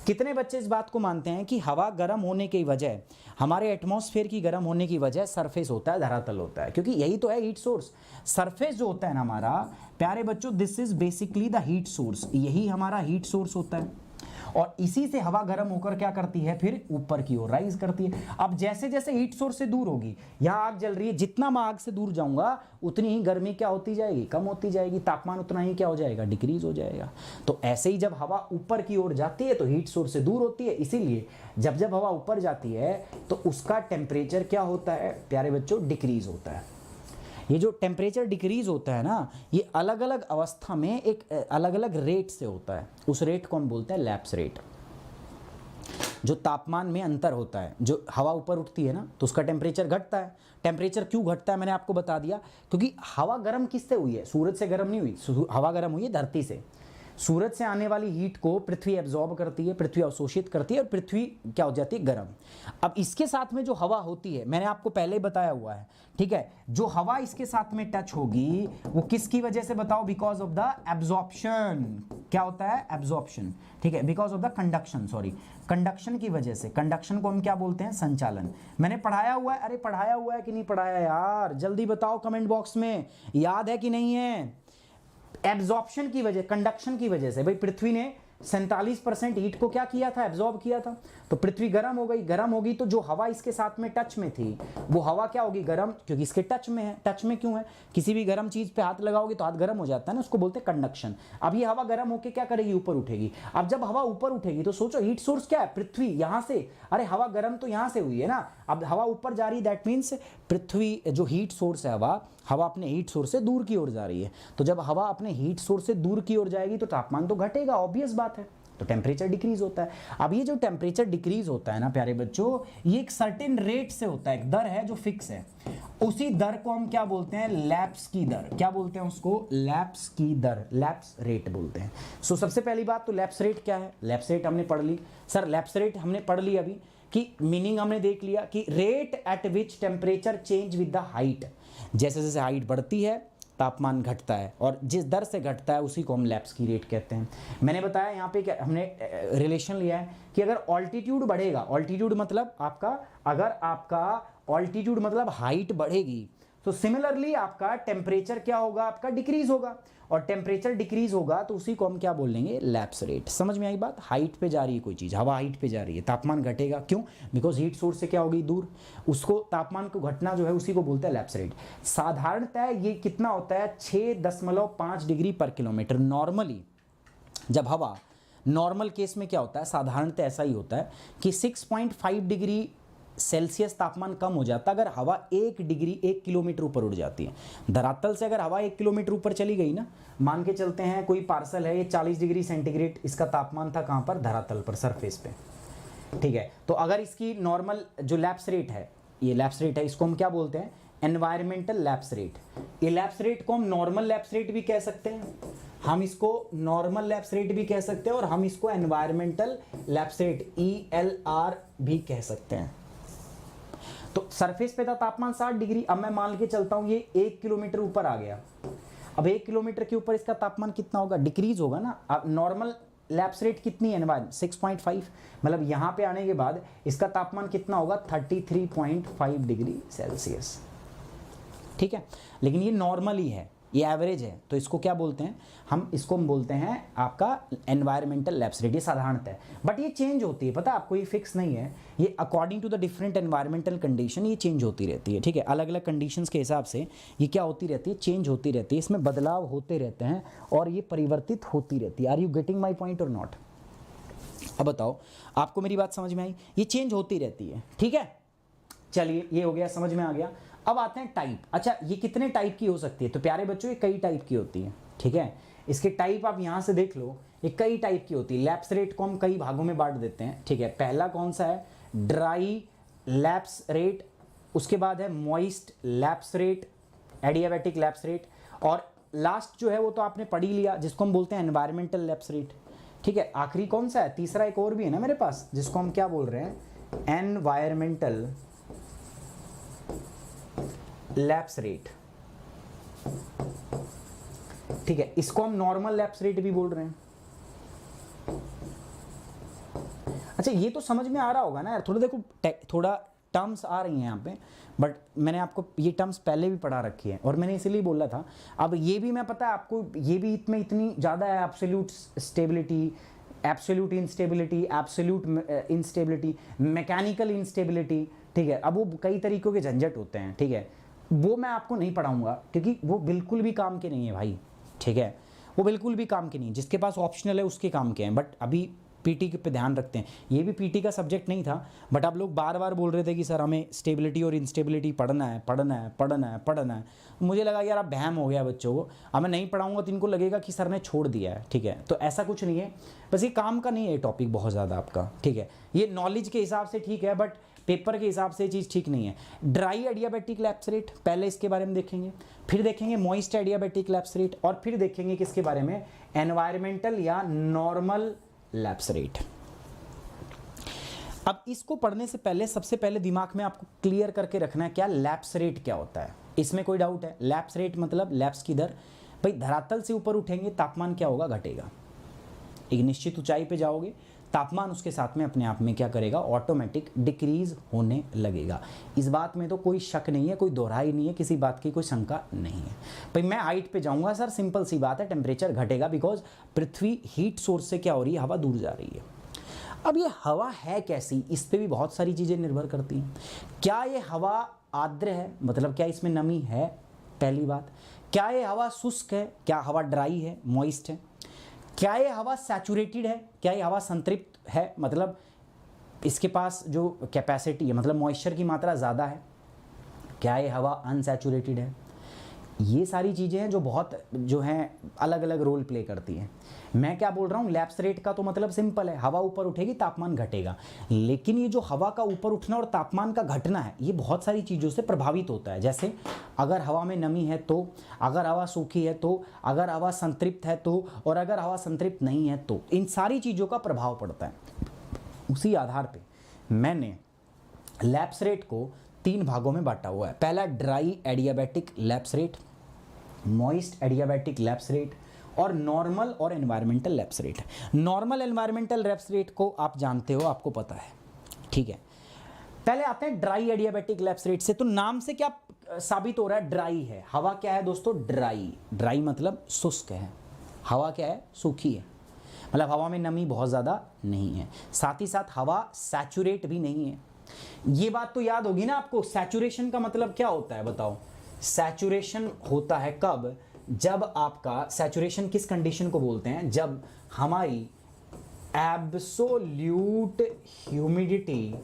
[SPEAKER 1] कितने बच्चे इस बात को मानते हैं कि हवा गर्म होने की वजह, हमारे एटमॉस्फेयर की गर्म होने की वजह सरफेस होता है, धरातल होता है, क्योंकि यही तो है हीट सोर्स। सरफेस जो होता है ना हमारा, प्यारे बच्चों, this is basically the heat source, यही हमारा हीट सोर्स होता है। और इसी से हवा गर्म होकर क्या करती है, फिर ऊपर की ओर राइज करती है। अब जैसे जैसे हीट सोर्स से दूर होगी, यहाँ आग जल रही है, जितना मैं आग से दूर जाऊंगा उतनी ही गर्मी क्या होती जाएगी, कम होती जाएगी, तापमान उतना ही क्या हो जाएगा, डिक्रीज हो जाएगा। तो ऐसे ही जब हवा ऊपर की ओर जाती है तो हीट सोर्स से दूर होती है, इसीलिए जब जब हवा ऊपर जाती है तो उसका टेम्परेचर क्या होता है प्यारे बच्चों, डिक्रीज होता है। ये जो टेम्परेचर डिक्रीज होता है ना, ये अलग अलग अवस्था में एक अलग अलग रेट से होता है। उस रेट को हम बोलते हैं लैप्स रेट। जो तापमान में अंतर होता है, जो हवा ऊपर उठती है ना तो उसका टेम्परेचर घटता है। टेम्परेचर क्यों घटता है मैंने आपको बता दिया, क्योंकि हवा गर्म किससे हुई है, सूरज से गर्म नहीं हुई, हवा गर्म हुई है धरती से। सूरज से आने वाली हीट को पृथ्वी एब्जॉर्ब करती है, पृथ्वी अवशोषित करती है और पृथ्वी क्या हो जाती है, गर्म। अब इसके साथ में जो हवा होती है, मैंने आपको पहले ही बताया हुआ है, ठीक है, जो हवा इसके साथ में टच होगी वो किसकी वजह से बताओ, बिकॉज ऑफ द एब्जॉर्प्शन। क्या होता है, एब्जॉर्प्शन, ठीक है, because of the conduction, sorry, conduction की वजह से। कंडक्शन को हम क्या बोलते हैं, संचालन। मैंने पढ़ाया हुआ है, अरे पढ़ाया हुआ है कि नहीं पढ़ाया यार, जल्दी बताओ कमेंट बॉक्स में, याद है कि नहीं है। एब्जॉर्प्शन की वजह, कंडक्शन की वजह से। भाई पृथ्वी ने 47% हीट को क्या किया था, एब्जॉर्ब किया था, तो पृथ्वी गर्म हो गई। गर्म होगी तो जो हवा इसके साथ में टच में थी वो हवा क्या होगी, गर्म, क्योंकि इसके टच में है। टच में क्यों है, किसी भी गर्म चीज पे हाथ लगाओगे तो हाथ गर्म हो जाता है ना, उसको बोलते हैं कंडक्शन। अब ये हवा गर्म होकर क्या करेगी, ऊपर उठेगी। अब जब हवा ऊपर उठेगी तो सोचो हीट सोर्स क्या है, पृथ्वी, यहां से, अरे हवा गर्म तो यहां से हुई है ना, अब हवा ऊपर जा रही है, दैट मीन्स पृथ्वी जो हीट सोर्स है हवा अपने हीट सोर्स से दूर की ओर जा रही है। तो जब हवा अपने हीट सोर्स से दूर की ओर जाएगी तो तापमान तो घटेगा, ऑब्वियस बात है, तो टेम्परेचर डिक्रीज होता है। अब ये जो टेम्परेचर डिक्रीज होता है ना प्यारे बच्चों, ये एक सर्टेन रेट से होता है, एक दर है जो फिक्स है। उसी दर को हम क्या बोलते हैं, लैप्स की दर। क्या बोलते हैं उसको, लैप्स की दर, लैप्स रेट बोलते हैं। सो सबसे पहली बात तो लैप्स रेट क्या है, लैप्स रेट हमने पढ़ ली। सर लैप्स रेट हमने पढ़ ली अभी, कि मीनिंग हमने देख लिया कि rate at which temperature change with the height. जैसे जैसे हाइट बढ़ती है तापमान घटता है, और जिस दर से घटता है उसी को हम लैप्स की रेट कहते हैं। मैंने बताया यहाँ पे क्या हमने रिलेशन लिया है कि अगर ऑल्टीट्यूड बढ़ेगा, ऑल्टीट्यूड मतलब आपका, अगर आपका ऑल्टीट्यूड मतलब हाइट बढ़ेगी तो सिमिलरली आपका टेम्परेचर क्या होगा, आपका डिक्रीज होगा, और टेम्परेचर डिक्रीज होगा तो उसी को हम क्या बोलेंगे, लैप्स रेट। समझ में आई बात। हाइट पे जा रही है कोई चीज़, हवा हाइट पे जा रही है, तापमान घटेगा, क्यों, बिकॉज हीट सोर्स से क्या होगी, दूर, उसको तापमान को घटना जो है उसी को बोलते हैं लैप्स रेट। साधारणतः ये कितना होता है, 6.5 डिग्री पर किलोमीटर। नॉर्मली जब हवा, नॉर्मल केस में क्या होता है, साधारणतः ऐसा ही होता है कि 6.5 डिग्री सेल्सियस तापमान कम हो जाता है अगर हवा 1 डिग्री 1 किलोमीटर ऊपर उड़ जाती है। धरातल से अगर हवा 1 किलोमीटर ऊपर चली गई ना, मान के चलते हैं कोई पार्सल है, ये 40 डिग्री सेंटीग्रेड इसका तापमान था, कहाँ पर, धरातल पर, सरफेस पे, ठीक है। तो अगर इसकी नॉर्मल जो लैप्स रेट है, ये लैप्स रेट है, इसको हम क्या बोलते हैं, एनवायरमेंटल लैप्स रेट। ये लैप्स रेट को हम नॉर्मल लैप्स रेट भी कह सकते हैं, हम इसको नॉर्मल लैप्स रेट भी कह सकते हैं, और हम इसको एनवायरमेंटल लैप्स रेट ELR भी कह सकते हैं। तो सरफेस पे था तापमान 60 डिग्री, अब मैं मान के चलता हूं ये 1 किलोमीटर ऊपर आ गया। अब 1 किलोमीटर के ऊपर इसका तापमान कितना होगा, डिक्रीज होगा ना। अब नॉर्मल लैप्स रेट कितनी है, 6.5, मतलब यहां पे आने के बाद इसका तापमान कितना होगा, 33.5 डिग्री सेल्सियस, ठीक है। लेकिन ये नॉर्मल ही है, ये एवरेज है, तो इसको क्या बोलते हैं, हम इसको हम बोलते हैं आपका एनवायरमेंटल लैप्स रेट। ये साधारणतः है, बट ये चेंज होती है, पता है आपको, ये फिक्स नहीं है, ये according to the different environmental condition ये चेंज होती रहती है, ठीक है। अलग अलग कंडीशंस के हिसाब से ये क्या होती रहती है, चेंज होती रहती है, इसमें बदलाव होते रहते हैं और ये परिवर्तित होती रहती है। Are you getting my point और नॉट। अब बताओ आपको मेरी बात समझ में आई, ये चेंज होती रहती है, ठीक है। चलिए ये हो गया, समझ में आ गया। अब आते हैं टाइप। अच्छा ये कितने टाइप की हो सकती है, तो प्यारे बच्चों ये कई टाइप की होती है, ठीक है। इसके टाइप आप यहां से देख लो, ये कई टाइप की होती है। लैप्स रेट को हम कई भागों में बांट देते हैं, ठीक है। पहला कौन सा है, ड्राई लैप्स रेट, उसके बाद है moist lapse rate, adiabatic lapse rate. और लास्ट जो है वो तो आपने पढ़ ही लिया, जिसको हम बोलते हैं एनवायरमेंटल लैप्स रेट। ठीक है, आखिरी कौन सा है? तीसरा एक और भी है ना मेरे पास, जिसको हम क्या बोल रहे हैं? Environmental lapse rate. ठीक है, इसको हम नॉर्मल लैप्स रेट भी बोल रहे हैं। अच्छा, ये तो समझ में आ रहा होगा ना यार, थोड़ा देखो थोड़ा टर्म्स आ रही हैं यहाँ पे, बट मैंने आपको ये टर्म्स पहले भी पढ़ा रखी है और मैंने इसीलिए बोला था। अब ये भी मैं पता है आपको, ये भी इसमें इतनी ज़्यादा है, absolute stability, absolute instability, absolute instability, mechanical instability. ठीक है, अब वो कई तरीकों के झंझट होते हैं। ठीक है, वो मैं आपको नहीं पढ़ाऊंगा क्योंकि वो बिल्कुल भी काम के नहीं है भाई। ठीक है, वो बिल्कुल भी काम के नहीं है, जिसके पास ऑप्शनल है उसके काम के हैं। बट अभी पीटी पे ध्यान रखते हैं, ये भी पीटी का सब्जेक्ट नहीं था, बट आप लोग बार बार बोल रहे थे कि सर हमें स्टेबिलिटी और इंस्टेबिलिटी पढ़ना है पढ़ना है पढ़ना है पढ़ना है। मुझे लगा यार अब बहम हो गया बच्चों को, अब मैं नहीं पढ़ाऊंगा तो इनको लगेगा कि सर ने छोड़ दिया है। ठीक है, तो ऐसा कुछ नहीं है, बस ये काम का नहीं है टॉपिक बहुत ज़्यादा आपका। ठीक है, ये नॉलेज के हिसाब से ठीक है, बट पेपर के हिसाब से ये चीज़ ठीक नहीं है। ड्राई एडियाबैटिक लैप्स रेट, पहले इसके बारे में देखेंगे, फिर देखेंगे मॉइस्ट एडियाबैटिक लैप्स रेट, और फिर देखेंगे किसके बारे में? एनवायरमेंटल या नॉर्मल लैप्स रेट। अब इसको पढ़ने से पहले सबसे पहले दिमाग में आपको क्लियर करके रखना है क्या लैप्स रेट क्या होता है। इसमें कोई डाउट है? लैप्स रेट मतलब लैप्स की दर। भाई धरातल से ऊपर उठेंगे तापमान क्या होगा? घटेगा। एक निश्चित ऊंचाई पे जाओगे तापमान उसके साथ में अपने आप में क्या करेगा? ऑटोमेटिक डिक्रीज होने लगेगा। इस बात में तो कोई शक नहीं है, कोई दोहराई नहीं है, किसी बात की कोई शंका नहीं है। भाई मैं हाइट पे जाऊंगा सर, सिंपल सी बात है, टेम्परेचर घटेगा, बिकॉज पृथ्वी हीट सोर्स से क्या हो रही है? हवा दूर जा रही है। अब ये हवा है कैसी, इस पे भी बहुत सारी चीज़ें निर्भर करती हैं। क्या ये हवा आर्द्र है, मतलब क्या इसमें नमी है? पहली बात। क्या ये हवा शुष्क है? क्या हवा ड्राई है, मॉइस्ट है? क्या ये हवा सैचुरेटेड है? क्या ये हवा संतृप्त है, मतलब इसके पास जो कैपेसिटी है, मतलब मॉइस्चर की मात्रा ज़्यादा है? क्या ये हवा अनसैचुरेटेड है? ये सारी चीज़ें हैं जो बहुत जो हैं अलग अलग रोल प्ले करती हैं। मैं क्या बोल रहा हूँ? लैप्स रेट का तो मतलब सिंपल है, हवा ऊपर उठेगी तापमान घटेगा। लेकिन ये जो हवा का ऊपर उठना और तापमान का घटना है, ये बहुत सारी चीज़ों से प्रभावित होता है। जैसे अगर हवा में नमी है तो, अगर हवा सूखी है तो, अगर हवा संतृप्त है तो, और अगर हवा संतृप्त नहीं है तो, इन सारी चीज़ों का प्रभाव पड़ता है। उसी आधार पर मैंने लैप्स रेट को 3 भागों में बांटा हुआ है। पहला dry adiabatic lapse rate, moist adiabatic lapse rate, और नॉर्मल और environmental lapse rate. Normal environmental lapse rate को आप जानते हो, आपको पता है। ठीक है, पहले आते हैं ड्राई एडियाबैटिक लैप्स रेट से। तो नाम से क्या साबित हो रहा है? ड्राई है। हवा क्या है दोस्तों? ड्राई। ड्राई मतलब शुष्क है। हवा क्या है? सूखी है, मतलब हवा में नमी बहुत ज़्यादा नहीं है। साथ ही साथ हवा सैचुरेट भी नहीं है। ये बात तो याद होगी ना आपको। सैचुरेशन का मतलब क्या होता है बताओ? सैचुरेशन होता है कब? जब आपका सैचुरेशन किस कंडीशन को बोलते हैं? जब हमारी एब्सोल्यूट ह्यूमिडिटी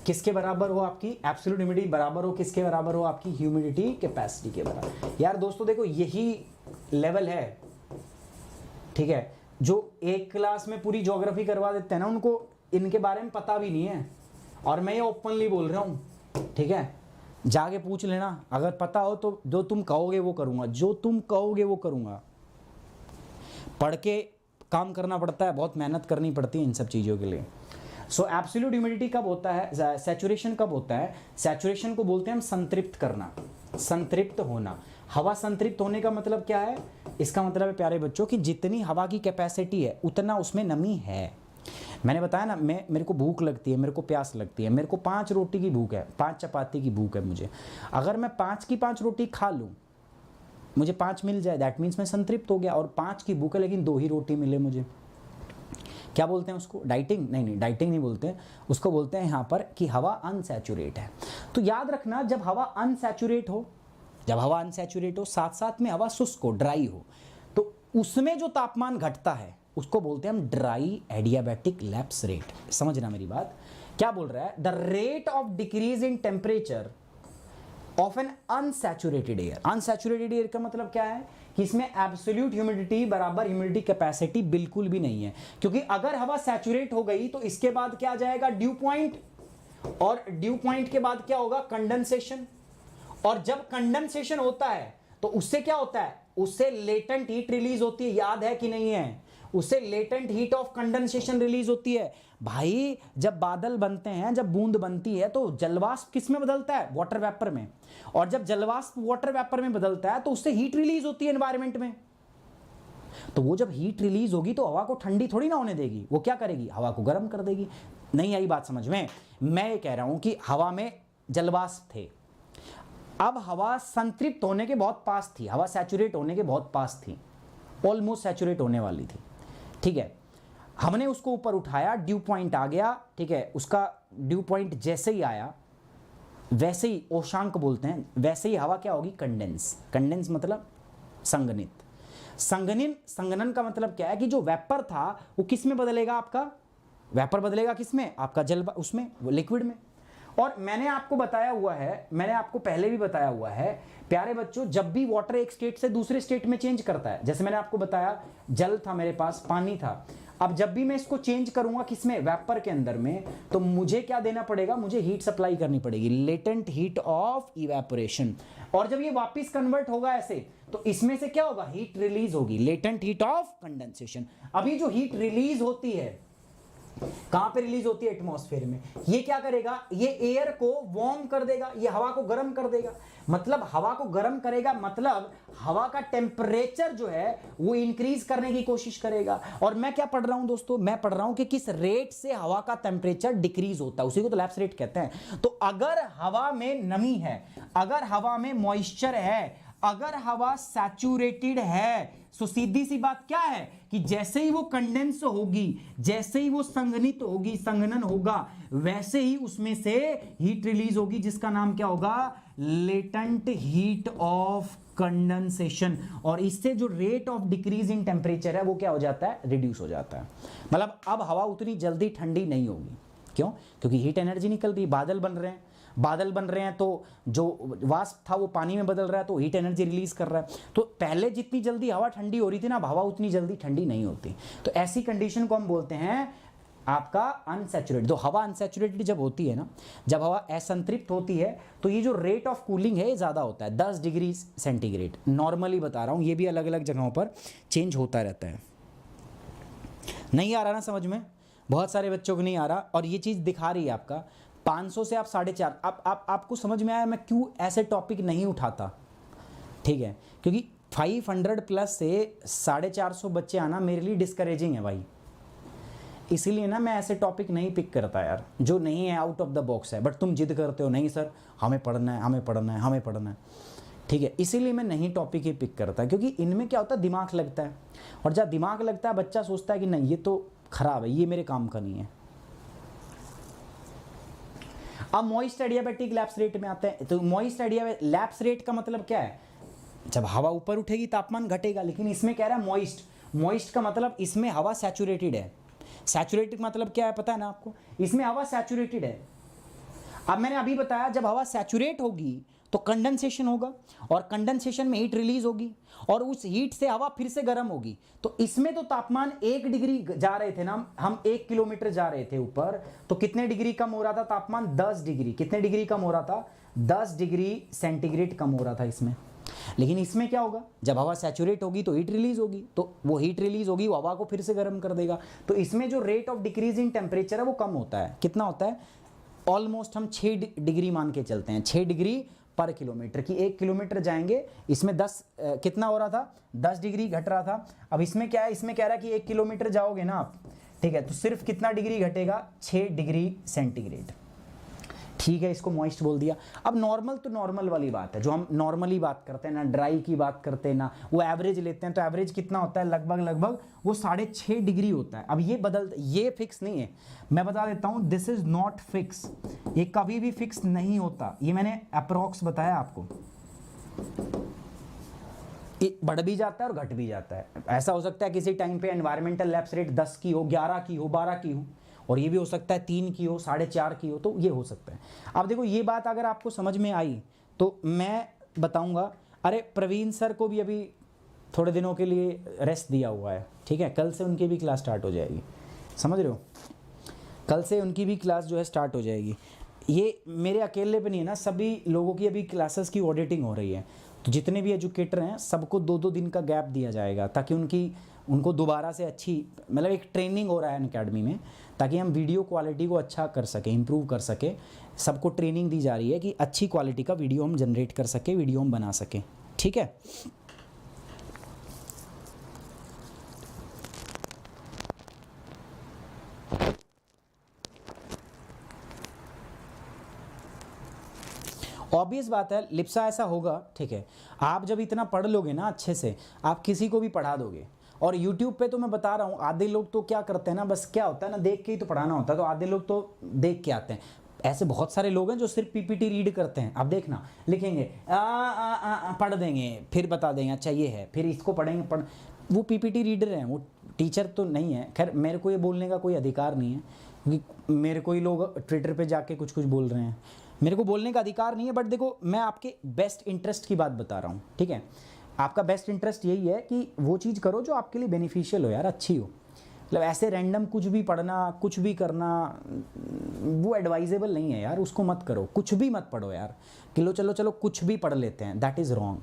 [SPEAKER 1] किसके बराबर हो? आपकी एब्सोल्यूट ह्यूमिडिटी बराबर हो किसके बराबर हो? आपकी ह्यूमिडिटी कैपेसिटी के बराबर। यार दोस्तों देखो, यही लेवल है। ठीक है, जो एक क्लास में पूरी ज्योग्राफी करवा देते हैं ना, उनको इनके बारे में पता भी नहीं है, और मैं ये ओपनली बोल रहा हूँ। ठीक है, जाके पूछ लेना, अगर पता हो तो जो तुम कहोगे वो करूंगा, जो तुम कहोगे वो करूंगा। पढ़ के काम करना पड़ता है, बहुत मेहनत करनी पड़ती है इन सब चीज़ों के लिए। सो एब्सोल्यूट ह्यूमिडिटी कब होता है? सैचुरेशन कब होता है? सैचुरेशन को बोलते हैं हम संतृप्त करना, संतृप्त होना। हवा संतृप्त होने का मतलब क्या है? इसका मतलब है प्यारे बच्चों कि जितनी हवा की कैपेसिटी है उतना उसमें नमी है। मैंने बताया ना, मेरे को भूख लगती है, मेरे को प्यास लगती है, मेरे को 5 रोटी की भूख है, 5 चपाती की भूख है मुझे। अगर मैं 5 की 5 रोटी खा लूँ, मुझे 5 मिल जाए, दैट मीन्स मैं संतृप्त हो गया। और 5 की भूख है लेकिन 2 ही रोटी मिले मुझे, क्या बोलते हैं उसको? डाइटिंग? नहीं, डाइटिंग नहीं बोलते, उसको बोलते हैं यहाँ पर कि हवा अनसैचुरेट है। तो याद रखना, जब हवा अनसैचुरेट हो, साथ साथ में हवा शुष्क हो, ड्राई हो, तो उसमें जो तापमान घटता है उसको बोलते हैं हम ड्राई एडियाबैटिक लैप्स रेट। समझना मेरी बात, क्या बोल रहा है? The rate of decrease in temperature of N unsaturated air. Unsaturated air का मतलब क्या है? कि इसमें एब्सोल्यूट ह्यूमिडिटी बराबर ह्यूमिडिटी कैपेसिटी बिल्कुल भी नहीं है, क्योंकि अगर हवा सैचुरेट हो गई तो इसके बाद क्या आ जाएगा? ड्यू पॉइंट, और ड्यू पॉइंट के बाद क्या होगा? कंडेंसेशन, और जब कंडेंसेशन होता है तो उससे क्या होता है, उससे लेटेंट हीट रिलीज होती है, याद है कि नहीं है, उससे latent heat of condensation release होती है। भाई जब बादल बनते हैं, जब बूंद बनती है तो जलवाष्प किस में बदलता है, वाटर वेपर में, और जब जलवाष्प वाटर वेपर में बदलता है तो उससे हीट रिलीज होती है एनवायरमेंट में। तो वो जब हीट रिलीज होगी तो हवा को ठंडी थोड़ी ना होने देगी, वो क्या करेगी, हवा को गर्म कर देगी। नहीं आई बात समझ में? मैं ये कह रहा हूं कि हवा में जलवाष्प थे, अब हवा संतृप्त होने के बहुत पास थी, हवा सैचुरेट होने के बहुत पास थी, ऑलमोस्ट सैचुरेट होने वाली थी, ठीक है। हमने उसको ऊपर उठाया, ड्यू पॉइंट आ गया, ठीक है। उसका ड्यू पॉइंट जैसे ही आया वैसे ही, ओशांक बोलते हैं, वैसे ही हवा क्या होगी, कंडेंस। कंडेंस मतलब संघनित। संघनन का मतलब क्या है कि जो वेपर था वो किस में बदलेगा, आपका वेपर बदलेगा किस में, आपका जल उसमें, लिक्विड में। और मैंने आपको बताया हुआ है, मैंने आपको पहले भी बताया हुआ है प्यारे बच्चों, जब भी वाटर एक स्टेट से दूसरे स्टेट में चेंज करता है, जैसे मैंने आपको बताया जल था मेरे पास, पानी था, अब जब भी मैं इसको चेंज करूंगा किसमें, वेपर के अंदर में, तो मुझे क्या देना पड़ेगा, मुझे हीट सप्लाई करनी पड़ेगी, लेटेंट हीट ऑफ इवेपोरेशन। और जब ये वापस कन्वर्ट होगा ऐसे, तो इसमें से क्या होगा, हीट रिलीज होगी, लेटेंट हीट ऑफ कंडेंसेशन। अभी जो हीट रिलीज होती है कहां पे रिलीज होती है, एटमॉस्फेयर में। ये क्या करेगा, ये एयर को वार्म कर देगा, ये हवा को गर्म कर देगा। मतलब हवा को गर्म करेगा, मतलब हवा का टेम्परेचर जो है वो इंक्रीज करने की कोशिश करेगा। और मैं क्या पढ़ रहा हूं दोस्तों, मैं पढ़ रहा हूं कि किस रेट से हवा का टेम्परेचर डिक्रीज होता है, उसी को तो लैप्स रेट कहते हैं। तो अगर हवा में नमी है, अगर हवा में मॉइस्चर है, अगर हवा सैचुरेटेड है, तो सीधी सी बात क्या है कि जैसे ही वो कंडेंस होगी, जैसे ही वो संघनित होगी, संघनन होगा, वैसे ही उसमें से हीट रिलीज होगी, जिसका नाम क्या होगा, लेटेंट हीट ऑफ कंडेंसेशन। और इससे जो rate of decrease in temperature है वो क्या हो जाता है, रिड्यूस हो जाता है। मतलब अब हवा उतनी जल्दी ठंडी नहीं होगी। क्यों? क्योंकि हीट एनर्जी निकल रही, बादल बन रहे हैं, बादल बन रहे हैं तो जो वाष्प था वो पानी में बदल रहा है, तो हीट एनर्जी रिलीज कर रहा है। तो पहले जितनी जल्दी हवा ठंडी हो रही थी ना, अब हवा उतनी जल्दी ठंडी नहीं होती। तो ऐसी कंडीशन को हम बोलते हैं आपका अनसैचुरेटेड। तो हवा अनसैचुरेटेड जब होती है ना, जब हवा असंतृप्त होती है, तो ये जो रेट ऑफ कूलिंग है ज़्यादा होता है, 10 डिग्री सेंटीग्रेड। नॉर्मली बता रहा हूँ, ये भी अलग अलग जगहों पर चेंज होता रहता है। नहीं आ रहा ना समझ में? बहुत सारे बच्चों को नहीं आ रहा। और ये चीज़ दिखा रही है आपका 500 से आप 4.5। आपको समझ में आया मैं क्यों ऐसे टॉपिक नहीं उठाता, ठीक है? क्योंकि 500 प्लस से 450 बच्चे आना मेरे लिए डिस्करेजिंग है भाई। इसीलिए ना मैं ऐसे टॉपिक नहीं पिक करता यार, जो नहीं है, आउट ऑफ द बॉक्स है। बट तुम जिद करते हो, नहीं सर हमें पढ़ना है, हमें पढ़ना है, हमें पढ़ना है, ठीक है? इसीलिए मैं नहीं टॉपिक ही पिक करता, क्योंकि इनमें क्या होता है, दिमाग लगता है। और जब दिमाग लगता है, बच्चा सोचता है कि नहीं ये तो खराब है, ये मेरे काम का नहीं है। अब मॉइस्ट एडियाबैटिक लैप्स रेट में आते हैं। तो मॉइस्ट एडियाबैटिक लैप्स रेट का मतलब क्या है, जब हवा ऊपर उठेगी तापमान घटेगा। लेकिन इसमें कह रहा है मॉइस्ट, मॉइस्ट का मतलब इसमें हवा सैचुरेटेड है। सैचुरेटेड मतलब क्या है पता है ना आपको, इसमें हवा सैचुरेटेड है। अब मैंने अभी बताया जब हवा सैचुरेट होगी तो कंडेंसेशन होगा, और कंडेंसेशन में हीट रिलीज होगी, और उस हीट से हवा फिर से गर्म होगी। तो इसमें तो तापमान 1 डिग्री जा रहे थे ना, हम 1 किलोमीटर जा रहे थे ऊपर, तो कितने डिग्री कम हो रहा था तापमान, 10 डिग्री। कितने डिग्री कम हो रहा था, 10 डिग्री सेंटीग्रेड कम हो रहा था इसमें। लेकिन इसमें क्या होगा, जब हवा सैचुरेट होगी तो हीट रिलीज होगी, तो वो हीट रिलीज होगी, वो हवा को फिर से गर्म कर देगा। तो इसमें जो rate of decrease in temperature है वो कम होता है। कितना होता है, ऑलमोस्ट हम 6 डिग्री मान के चलते हैं, 6 डिग्री पर किलोमीटर की। 1 किलोमीटर जाएंगे, इसमें 10 कितना हो रहा था, 10 डिग्री घट रहा था। अब इसमें क्या है, इसमें कह रहा है कि 1 किलोमीटर जाओगे ना आप, ठीक है, तो सिर्फ कितना डिग्री घटेगा, 6 डिग्री सेंटीग्रेड, ठीक है। इसको मॉइस्ट बोल दिया। अब नॉर्मल तो नॉर्मल वाली बात है, जो हम नॉर्मली बात करते हैं ना, ड्राई की बात करते हैं ना, वो एवरेज लेते हैं, तो एवरेज कितना होता है, लगभग वो 6.5 डिग्री होता है। अब ये फिक्स नहीं है, मैं बता देता हूँ, दिस इज नॉट फिक्स, ये कभी भी फिक्स नहीं होता। ये मैंने अप्रोक्स बताया आपको, ये बढ़ भी जाता है और घट भी जाता है। ऐसा हो सकता है किसी टाइम पे एनवायरमेंटल लैप्स रेट 10 की हो, 11 की हो, 12 की हो, और ये भी हो सकता है 3 की हो, 4.5 की हो, तो ये हो सकता है। अब देखो ये बात अगर आपको समझ में आई तो मैं बताऊंगा। अरे प्रवीण सर को भी अभी थोड़े दिनों के लिए रेस्ट दिया हुआ है, ठीक है, कल से उनकी भी क्लास स्टार्ट हो जाएगी, समझ रहे हो, कल से उनकी भी क्लास जो है स्टार्ट हो जाएगी। ये मेरे अकेले पे नहीं है ना, सभी लोगों की अभी क्लासेस की ऑडिटिंग हो रही है, तो जितने भी एजुकेटर हैं सबको 2-2 दिन का गैप दिया जाएगा ताकि उनको दोबारा से अच्छी, मतलब एक ट्रेनिंग हो रहा है अकेडमी में, ताकि हम वीडियो क्वालिटी को अच्छा कर सकें, इम्प्रूव कर सकें। सबको ट्रेनिंग दी जा रही है कि अच्छी क्वालिटी का वीडियो हम जनरेट कर सकें, वीडियो हम बना सकें, ठीक है। ऑब्वियस बात है लिप्सा ऐसा होगा, ठीक है। आप जब इतना पढ़ लोगे ना अच्छे से, आप किसी को भी पढ़ा दोगे। और YouTube पे तो मैं बता रहा हूँ, आधे लोग तो क्या करते हैं ना, बस क्या होता है ना, देख के ही तो पढ़ाना होता है, तो आधे लोग तो देख के आते हैं। ऐसे बहुत सारे लोग हैं जो सिर्फ PPT रीड करते हैं। अब देखना, लिखेंगे पढ़ देंगे, फिर बता देंगे अच्छा ये है, फिर इसको पढ़ेंगे, वो PPT रीडर हैं, वो टीचर तो नहीं है। खैर मेरे को ये बोलने का कोई अधिकार नहीं है, क्योंकि मेरे को ही लोग ट्विटर पे जाके कुछ कुछ बोल रहे हैं, मेरे को बोलने का अधिकार नहीं है। बट देखो, मैं आपके बेस्ट इंटरेस्ट की बात बता रहा हूँ, ठीक है। आपका बेस्ट इंटरेस्ट यही है कि वो चीज़ करो जो आपके लिए बेनिफिशियल हो यार, अच्छी हो। मतलब ऐसे रैंडम कुछ भी पढ़ना, कुछ भी करना, वो एडवाइजेबल नहीं है यार, उसको मत करो। कुछ भी मत पढ़ो यार, कि चलो कुछ भी पढ़ लेते हैं, दैट इज़ रॉन्ग,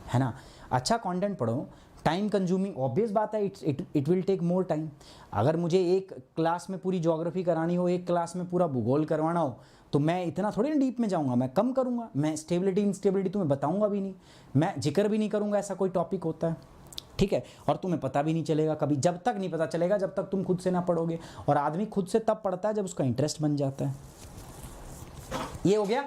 [SPEAKER 1] है ना। अच्छा कंटेंट पढ़ो, टाइम कंज्यूमिंग, ऑब्वियस बात है, it will take more time. अगर मुझे एक क्लास में पूरी ज्योग्राफी करानी हो, एक क्लास में पूरा भूगोल करवाना हो, तो मैं इतना थोड़ी ना डीप में जाऊंगा, मैं कम करूंगा। मैं स्टेबिलिटी इंस्टेबिलिटी तुम्हें बताऊंगा भी नहीं, मैं जिक्र भी नहीं करूंगा, ऐसा कोई टॉपिक होता है, ठीक है। और तुम्हें पता भी नहीं चलेगा कभी, जब तक नहीं पता चलेगा, जब तक तुम खुद से ना पढ़ोगे। और आदमी खुद से तब पढ़ता है जब उसका इंटरेस्ट बन जाता है। ये हो गया,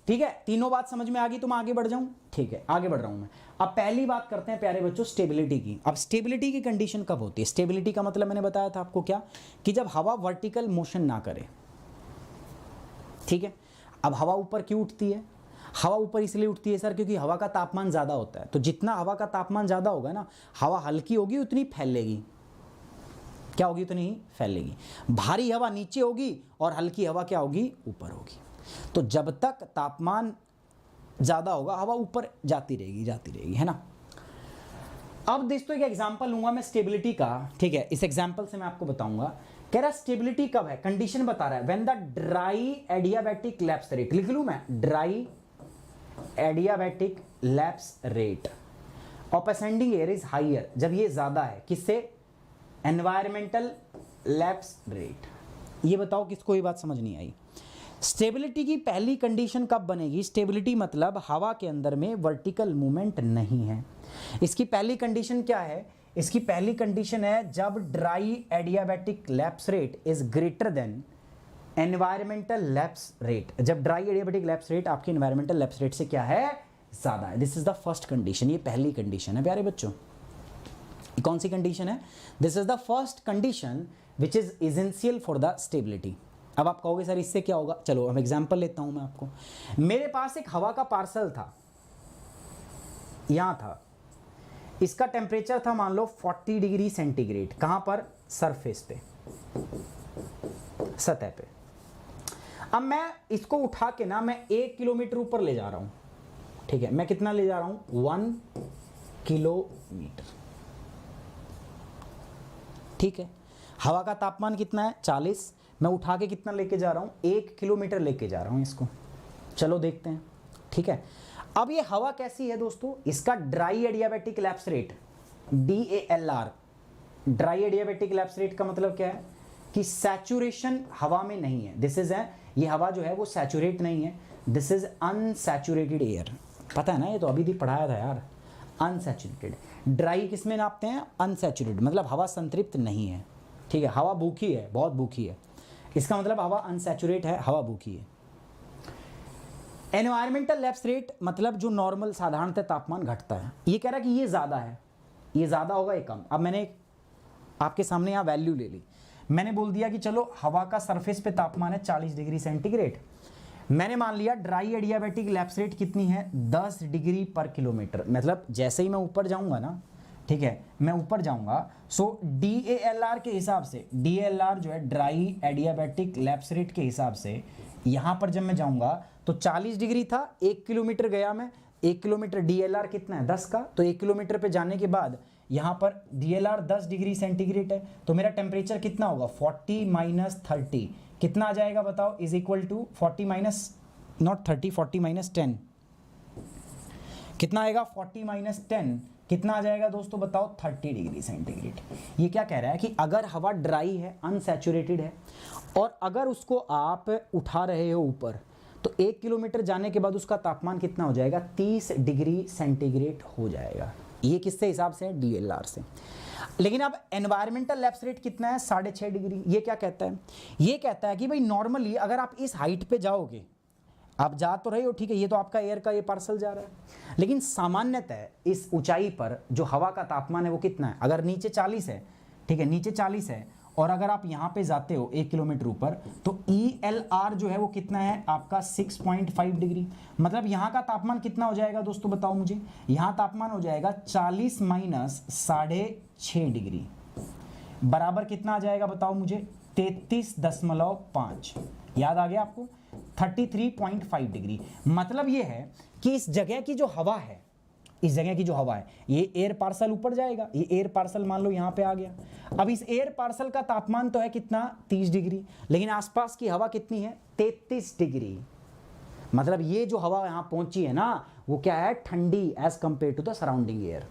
[SPEAKER 1] ठीक है। तीनों बात समझ में आ गई, तुम आगे बढ़ जाऊं, ठीक है, आगे बढ़ रहा हूं मैं। अब पहली बात करते हैं प्यारे बच्चों, स्टेबिलिटी की। अब स्टेबिलिटी की कंडीशन कब होती है? स्टेबिलिटी का मतलब मैंने बताया था आपको क्या, कि जब हवा वर्टिकल मोशन ना करे, ठीक है। अब हवा ऊपर क्यों उठती है? हवा ऊपर इसलिए उठती है सर क्योंकि हवा का तापमान ज़्यादा होता है। तो जितना हवा का तापमान ज़्यादा होगा ना, हवा हल्की होगी उतनी फैलेगी, क्या होगी? उतनी ही फैलेगी। भारी हवा नीचे होगी और हल्की हवा क्या होगी? ऊपर होगी। तो जब तक तापमान ज़्यादा होगा हवा ऊपर जाती रहेगी, है ना। अब दोस्तों एक एग्जांपल लूंगा मैं स्टेबिलिटी का, ठीक है। इस एग्जांपल से मैं आपको बताऊंगा, कह रहा स्टेबिलिटी कब है, कंडीशन बता रहा है, when the dry adiabatic lapse rate, लिख लूं मैं, dry adiabatic lapse rate of ascending air is higher, जब ये ज्यादा है, किससे? Environmental lapse rate. ये बताओ किसको ये बात समझ नहीं आई? स्टेबिलिटी की पहली कंडीशन कब बनेगी? स्टेबिलिटी मतलब हवा के अंदर में वर्टिकल मूवमेंट नहीं है। इसकी पहली कंडीशन क्या है? इसकी पहली कंडीशन है जब dry adiabatic lapse rate is greater than environmental lapse rate. जब ड्राई एडियाबैटिक लैप्स रेट आपकी एनवायरमेंटल लैप्स रेट से क्या है? ज्यादा है। This is the first condition, ये पहली कंडीशन है प्यारे बच्चों। कौन सी कंडीशन है? This is the first condition which is essential for the stability. अब आप कहोगे सर इससे क्या होगा? चलो हम एग्जांपल लेता हूं मैं आपको। मेरे पास एक हवा का पार्सल था, यहां था, इसका टेम्परेचर था मान लो 40 डिग्री सेंटीग्रेड। कहां पर? सरफेस पे, सतह पे। अब मैं इसको उठा के ना, मैं 1 किलोमीटर ऊपर ले जा रहा हूं, ठीक है। मैं कितना ले जा रहा हूं? 1 किलोमीटर, ठीक है। हवा का तापमान कितना है? 40। मैं उठा के कितना लेके जा रहा हूं? 1 किलोमीटर लेके जा रहा हूं इसको। चलो देखते हैं, ठीक है। अब ये हवा कैसी है दोस्तों? इसका dry adiabatic lapse rate, DALR, dry adiabatic lapse rate का मतलब क्या है? कि सैचुरेशन हवा में नहीं है। दिस इज ये हवा जो है वो सैचुरेट नहीं है, दिस इज अनसैचुरेटेड एयर। पता है ना, ये तो अभी भी पढ़ाया था यार, अनसैचुरेटेड। ड्राई किस में नापते हैं? अनसैचुरेटेड, मतलब हवा संतृप्त नहीं है, ठीक है। हवा भूखी है, बहुत भूखी है, इसका मतलब हवा अनसैचुरेट है, हवा भूखी है। एनवायरमेंटल लैप्स रेट मतलब जो नॉर्मल साधारणतः तापमान घटता है। ये कह रहा है कि ये ज़्यादा है, ये ज़्यादा होगा, ये कम। अब मैंने आपके सामने यहाँ वैल्यू ले ली, मैंने बोल दिया कि चलो हवा का सरफेस पे तापमान है 40 डिग्री सेंटीग्रेड। मैंने मान लिया ड्राई एडियाबैटिक लैप्स रेट कितनी है? 10 डिग्री पर किलोमीटर। मतलब जैसे ही मैं ऊपर जाऊंगा ना, ठीक है, मैं ऊपर जाऊंगा, सो DALR के हिसाब से, DALR जो है ड्राई एडियाबैटिक लैप्स रेट के हिसाब से, यहां पर जब मैं जाऊंगा तो 40 डिग्री था, 1 किलोमीटर गया मैं, 1 किलोमीटर DLR कितना है? 10 का। तो 1 किलोमीटर पे जाने के बाद यहां पर DLR 10 डिग्री सेंटीग्रेड है, तो मेरा टेम्परेचर कितना होगा? 40 - 30 कितना आ जाएगा बताओ, is equal to 40 minus not 30, 40 minus 10 कितना आएगा, 40 माइनस 10 कितना आ जाएगा दोस्तों बताओ, 30 डिग्री सेंटीग्रेड। ये क्या कह रहा है कि अगर हवा ड्राई है, अनसैचुरेटेड है, और अगर उसको आप उठा रहे हो ऊपर, तो 1 किलोमीटर जाने के बाद उसका तापमान कितना हो जाएगा, 30 डिग्री सेंटीग्रेड हो जाएगा। ये किससे हिसाब से है, DLR से। लेकिन अब एनवायरमेंटल लैप्स रेट कितना है, 6.5 डिग्री। ये क्या कहता है, ये कहता है कि भाई नॉर्मली अगर आप इस हाइट पे जाओगे, आप जा तो रहे हो ठीक है, ये तो आपका एयर का ये पार्सल जा रहा है, लेकिन सामान्यतः इस ऊंचाई पर जो हवा का तापमान है वो कितना है, अगर नीचे 40 है, ठीक है, नीचे 40 है, और अगर आप यहाँ पे जाते हो 1 किलोमीटर ऊपर, तो ELR जो है वो कितना है आपका 6.5 डिग्री। मतलब यहाँ का तापमान कितना हो जाएगा दोस्तों बताओ मुझे, यहाँ तापमान हो जाएगा 40 माइनस 6.5 डिग्री, बराबर कितना आ जाएगा बताओ मुझे, 33.5। याद आ गया आपको, 33.5 डिग्री। मतलब ये है कि इस जगह की जो हवा है, इस जगह की जो हवा है, ये एयर पार्सल ऊपर जाएगा, ये एयर पार्सल मान लो यहाँ पे आ गया। अब इस एयर पार्सल का तापमान तो है कितना, 30 डिग्री, लेकिन आसपास की हवा कितनी है, 33 डिग्री। मतलब ये जो हवा यहाँ पहुंची है ना, वो क्या है, ठंडी as compare to the surrounding air.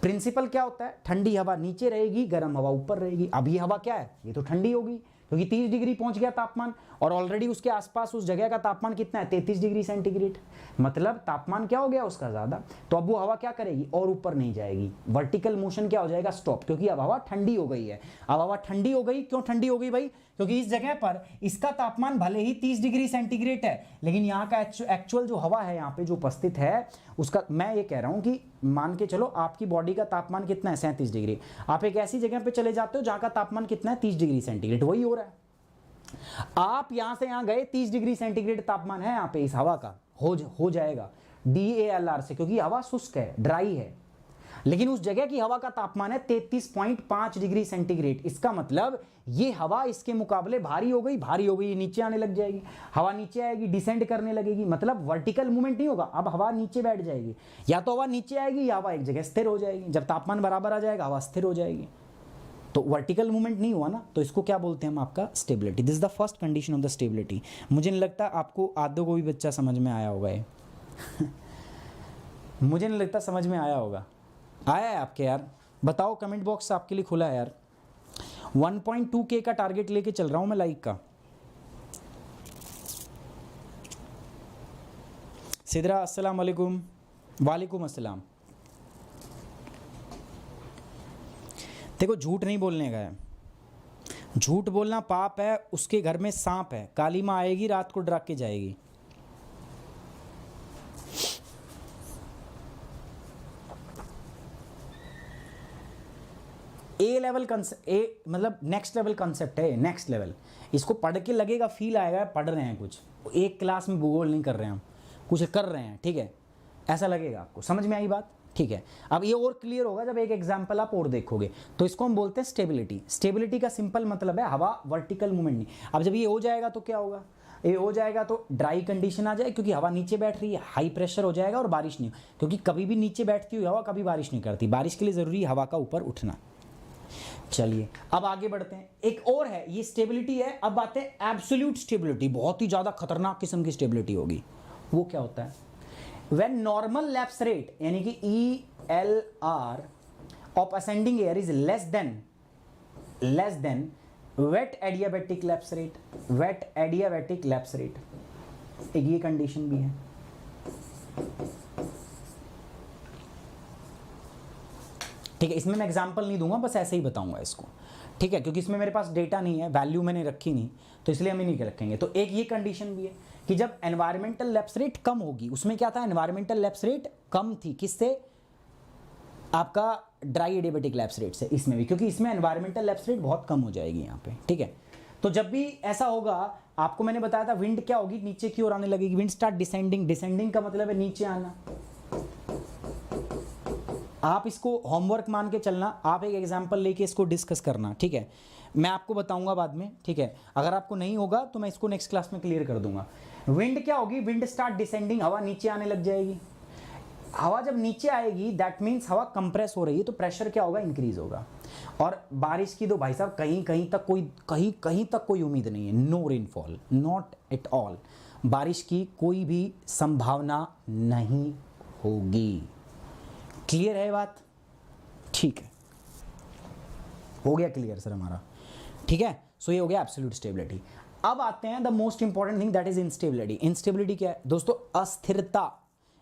[SPEAKER 1] Principle क्या होता है, ठंडी हवा नीचे रहेगी, गर्म हवा ऊपर रहेगी। अब ये हवा क्या है, ये तो ठंडी होगी क्योंकि 30 डिग्री पहुंच गया तापमान, और ऑलरेडी उसके आसपास उस जगह का तापमान कितना है, 33 डिग्री सेंटीग्रेड। मतलब तापमान क्या हो गया उसका ज्यादा, तो अब वो हवा क्या करेगी, और ऊपर नहीं जाएगी, वर्टिकल मोशन क्या हो जाएगा, स्टॉप, क्योंकि अब हवा ठंडी हो गई है। अब हवा ठंडी हो गई, क्यों ठंडी हो गई भाई, क्योंकि इस जगह पर इसका तापमान भले ही 30 डिग्री सेंटीग्रेड है, लेकिन यहाँ का एक्चुअल जो हवा है यहाँ पे जो उपस्थित है उसका, मैं ये कह रहा हूँ कि मान के चलो आपकी बॉडी का तापमान कितना है, 37 डिग्री। आप एक ऐसी जगह पे चले जाते हो जहाँ का तापमान कितना है, 30 डिग्री सेंटीग्रेड, वही हो रहा है। आप यहां से यहां गए, 30 डिग्री सेंटीग्रेड तापमान है यहाँ पे इस हवा का, हो जाएगा DALR से, क्योंकि हवा शुष्क है, ड्राई है। लेकिन उस जगह की हवा का तापमान है 33.5 डिग्री सेंटीग्रेड। इसका मतलब ये हवा इसके मुकाबले भारी हो गई, भारी हो गई, नीचे आने लग जाएगी, हवा नीचे आएगी, डिसेंड करने लगेगी। मतलब वर्टिकल मूवमेंट नहीं होगा, अब हवा नीचे बैठ जाएगी, या तो हवा नीचे आएगी या हवा एक जगह स्थिर हो जाएगी। जब तापमान बराबर आ जाएगा, हवा स्थिर हो जाएगी, तो वर्टिकल मूवमेंट नहीं हुआ ना, तो इसको क्या बोलते हैं हम, आपका stability. This is the first condition of the stability. मुझे नहीं लगता आपको आधों को भी बच्चा समझ में आया होगा ये मुझे नहीं लगता समझ में आया होगा। आया है आपके यार, बताओ, कमेंट बॉक्स आपके लिए खुला है यार। 1.2K का टारगेट लेके चल रहा हूं मैं लाइक का। सिदरा अस्सलाम वालेकुम। वालेकुम अस्सलाम। देखो झूठ नहीं बोलने का है, झूठ बोलना पाप है, उसके घर में सांप है, काली माँ आएगी रात को डरा के जाएगी। ए लेवल कंसेप्ट, मतलब नेक्स्ट लेवल कंसेप्ट है, नेक्स्ट लेवल। इसको पढ़ के लगेगा, फील आएगा पढ़ रहे हैं कुछ, एक क्लास में भूगोल नहीं कर रहे हैं हम, कुछ कर रहे हैं, ठीक है, ऐसा लगेगा आपको। समझ में आई बात, ठीक है। अब ये और क्लियर होगा जब एक एग्जांपल आप और देखोगे। तो इसको हम बोलते हैं स्टेबिलिटी। स्टेबिलिटी का सिंपल मतलब है हवा वर्टिकल मूवमेंट नहीं। अब जब ये हो जाएगा तो क्या होगा, ये हो जाएगा तो ड्राई कंडीशन आ जाए, क्योंकि हवा नीचे बैठ रही है, हाई प्रेशर हो जाएगा और बारिश नहीं, क्योंकि कभी भी नीचे बैठती हुई हवा कभी बारिश नहीं करती। बारिश के लिए जरूरी है हवा का ऊपर उठना। चलिए अब आगे बढ़ते हैं। एक और है, ये स्टेबिलिटी है। अब बातें एब्सोल्यूट स्टेबिलिटी, बहुत ही ज्यादा खतरनाक किस्म की स्टेबिलिटी होगी। वो क्या होता है, when normal lapse rate यानी कि ELR of ascending air is less than wet adiabatic lapse rate, wet adiabatic lapse rate, एक ये कंडीशन भी है। ठीक है, इसमें मैं एग्जांपल नहीं दूंगा, बस ऐसे ही बताऊंगा इसको, ठीक है, क्योंकि इसमें मेरे पास डेटा नहीं है, वैल्यू मैंने रखी नहीं, तो इसलिए हम नहीं रखेंगे। तो एक ये कंडीशन भी है कि जब एनवायरमेंटल लैप्स रेट कम होगी, उसमें क्या था, एनवायरमेंटल लैप्स रेट कम थी, किससे, आपका ड्राई एडियाबैटिक लैप्स रेट से, इसमें भी, क्योंकि इसमें एनवायरमेंटल लैप्स रेट बहुत कम हो जाएगी यहाँ पे, ठीक है। तो जब भी ऐसा होगा, आपको मैंने बताया था विंड क्या होगी, नीचे की ओर आने लगेगी, विंड स्टार्ट डिसेंडिंग। डिसेंडिंग का मतलब है नीचे आना। आप इसको होमवर्क मान के चलना, आप एक एग्जांपल लेके इसको डिस्कस करना, ठीक है। मैं आपको बताऊंगा बाद में, ठीक है। अगर आपको नहीं होगा तो मैं इसको नेक्स्ट क्लास में क्लियर कर दूंगा। विंड क्या होगी, विंड स्टार्ट डिसेंडिंग, हवा नीचे आने लग जाएगी। हवा जब नीचे आएगी दैट मीन्स हवा कंप्रेस हो रही है, तो प्रेशर क्या होगा, इंक्रीज होगा। और बारिश की तो भाई साहब कहीं कहीं तक कोई उम्मीद नहीं है। No rainfall, not at all. बारिश की कोई भी संभावना नहीं होगी। क्लियर है बात? ठीक है, हो गया क्लियर सर हमारा। ठीक है, सो ये हो गया एब्सोल्यूट स्टेबिलिटी। अब आते हैं the most important thing, that is instability. Instability क्या है दोस्तों? अस्थिरता।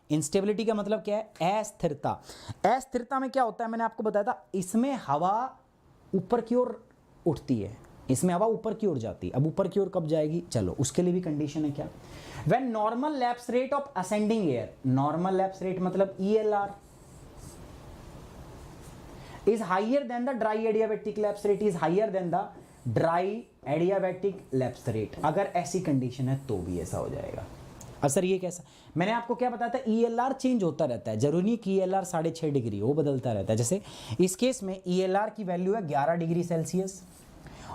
[SPEAKER 1] इंस्टेबिलिटी का मतलब क्या है? अस्थिरता। अस्थिरता में क्या होता है, मैंने आपको बताया था, इसमें हवा ऊपर की ओर उठती है, इसमें हवा ऊपर की ओर जाती है। अब ऊपर की ओर कब जाएगी? चलो उसके लिए भी कंडीशन है क्या? When normal lapse rate of ascending air, normal lapse rate मतलब ELR is higher than the dry adiabatic lapse rate is higher than the dry adiabatic lapse rate। अगर ऐसी कंडीशन है तो भी ऐसा हो जाएगा। अब सर ये कैसा? मैंने आपको क्या बताया था, ELR चेंज होता रहता है, जरूरी नहीं कि ELR 6.5 डिग्री, वो बदलता रहता है। जैसे इस केस में ELR की वैल्यू है 11 डिग्री सेल्सियस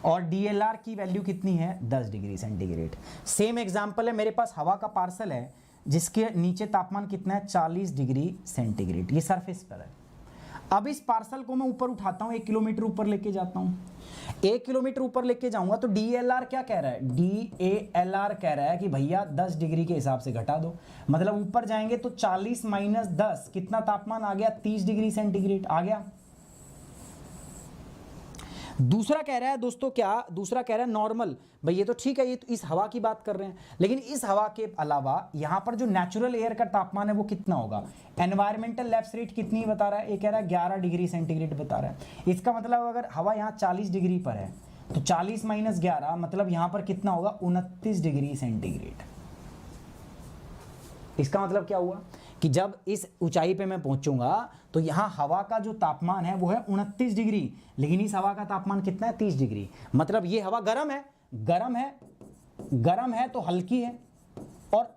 [SPEAKER 1] और DLR की वैल्यू कितनी है? 10 डिग्री सेंटीग्रेड। सेम एग्जाम्पल है, मेरे पास हवा का पार्सल है जिसके नीचे तापमान कितना है? 40 डिग्री सेंटीग्रेड, ये सरफेस पर है। अब इस पार्सल को मैं ऊपर उठाता हूं, 1 किलोमीटर ऊपर लेके जाता हूं। 1 किलोमीटर ऊपर लेके जाऊंगा तो DLR क्या कह रहा है? DALR कह रहा है कि भैया 10 डिग्री के हिसाब से घटा दो। मतलब ऊपर जाएंगे तो 40 माइनस 10 कितना तापमान आ गया? 30 डिग्री सेंटीग्रेड आ गया। दूसरा कह रहा है दोस्तों क्या? दूसरा कह रहा है नॉर्मल। भाई ये तो ठीक है, ये तो इस हवा की बात कर रहे हैं, लेकिन इस हवा के अलावा यहां पर जो नेचुरल एयर का तापमान है वो कितना होगा? एनवायरमेंटल लैप्स रेट कितनी बता रहा है? ये कह रहा है 11 डिग्री सेंटीग्रेड बता रहा है। इसका मतलब अगर हवा यहाँ 40 डिग्री पर है तो 40 माइनस 11 मतलब यहां पर कितना होगा? 29 डिग्री सेंटीग्रेड। इसका मतलब क्या हुआ कि जब इस ऊंचाई पे मैं पहुंचूंगा तो यहां हवा का जो तापमान है वो है 29 डिग्री, लेकिन इस हवा का तापमान कितना है? 30 डिग्री। मतलब ये हवा गर्म है, गर्म है तो हल्की है, और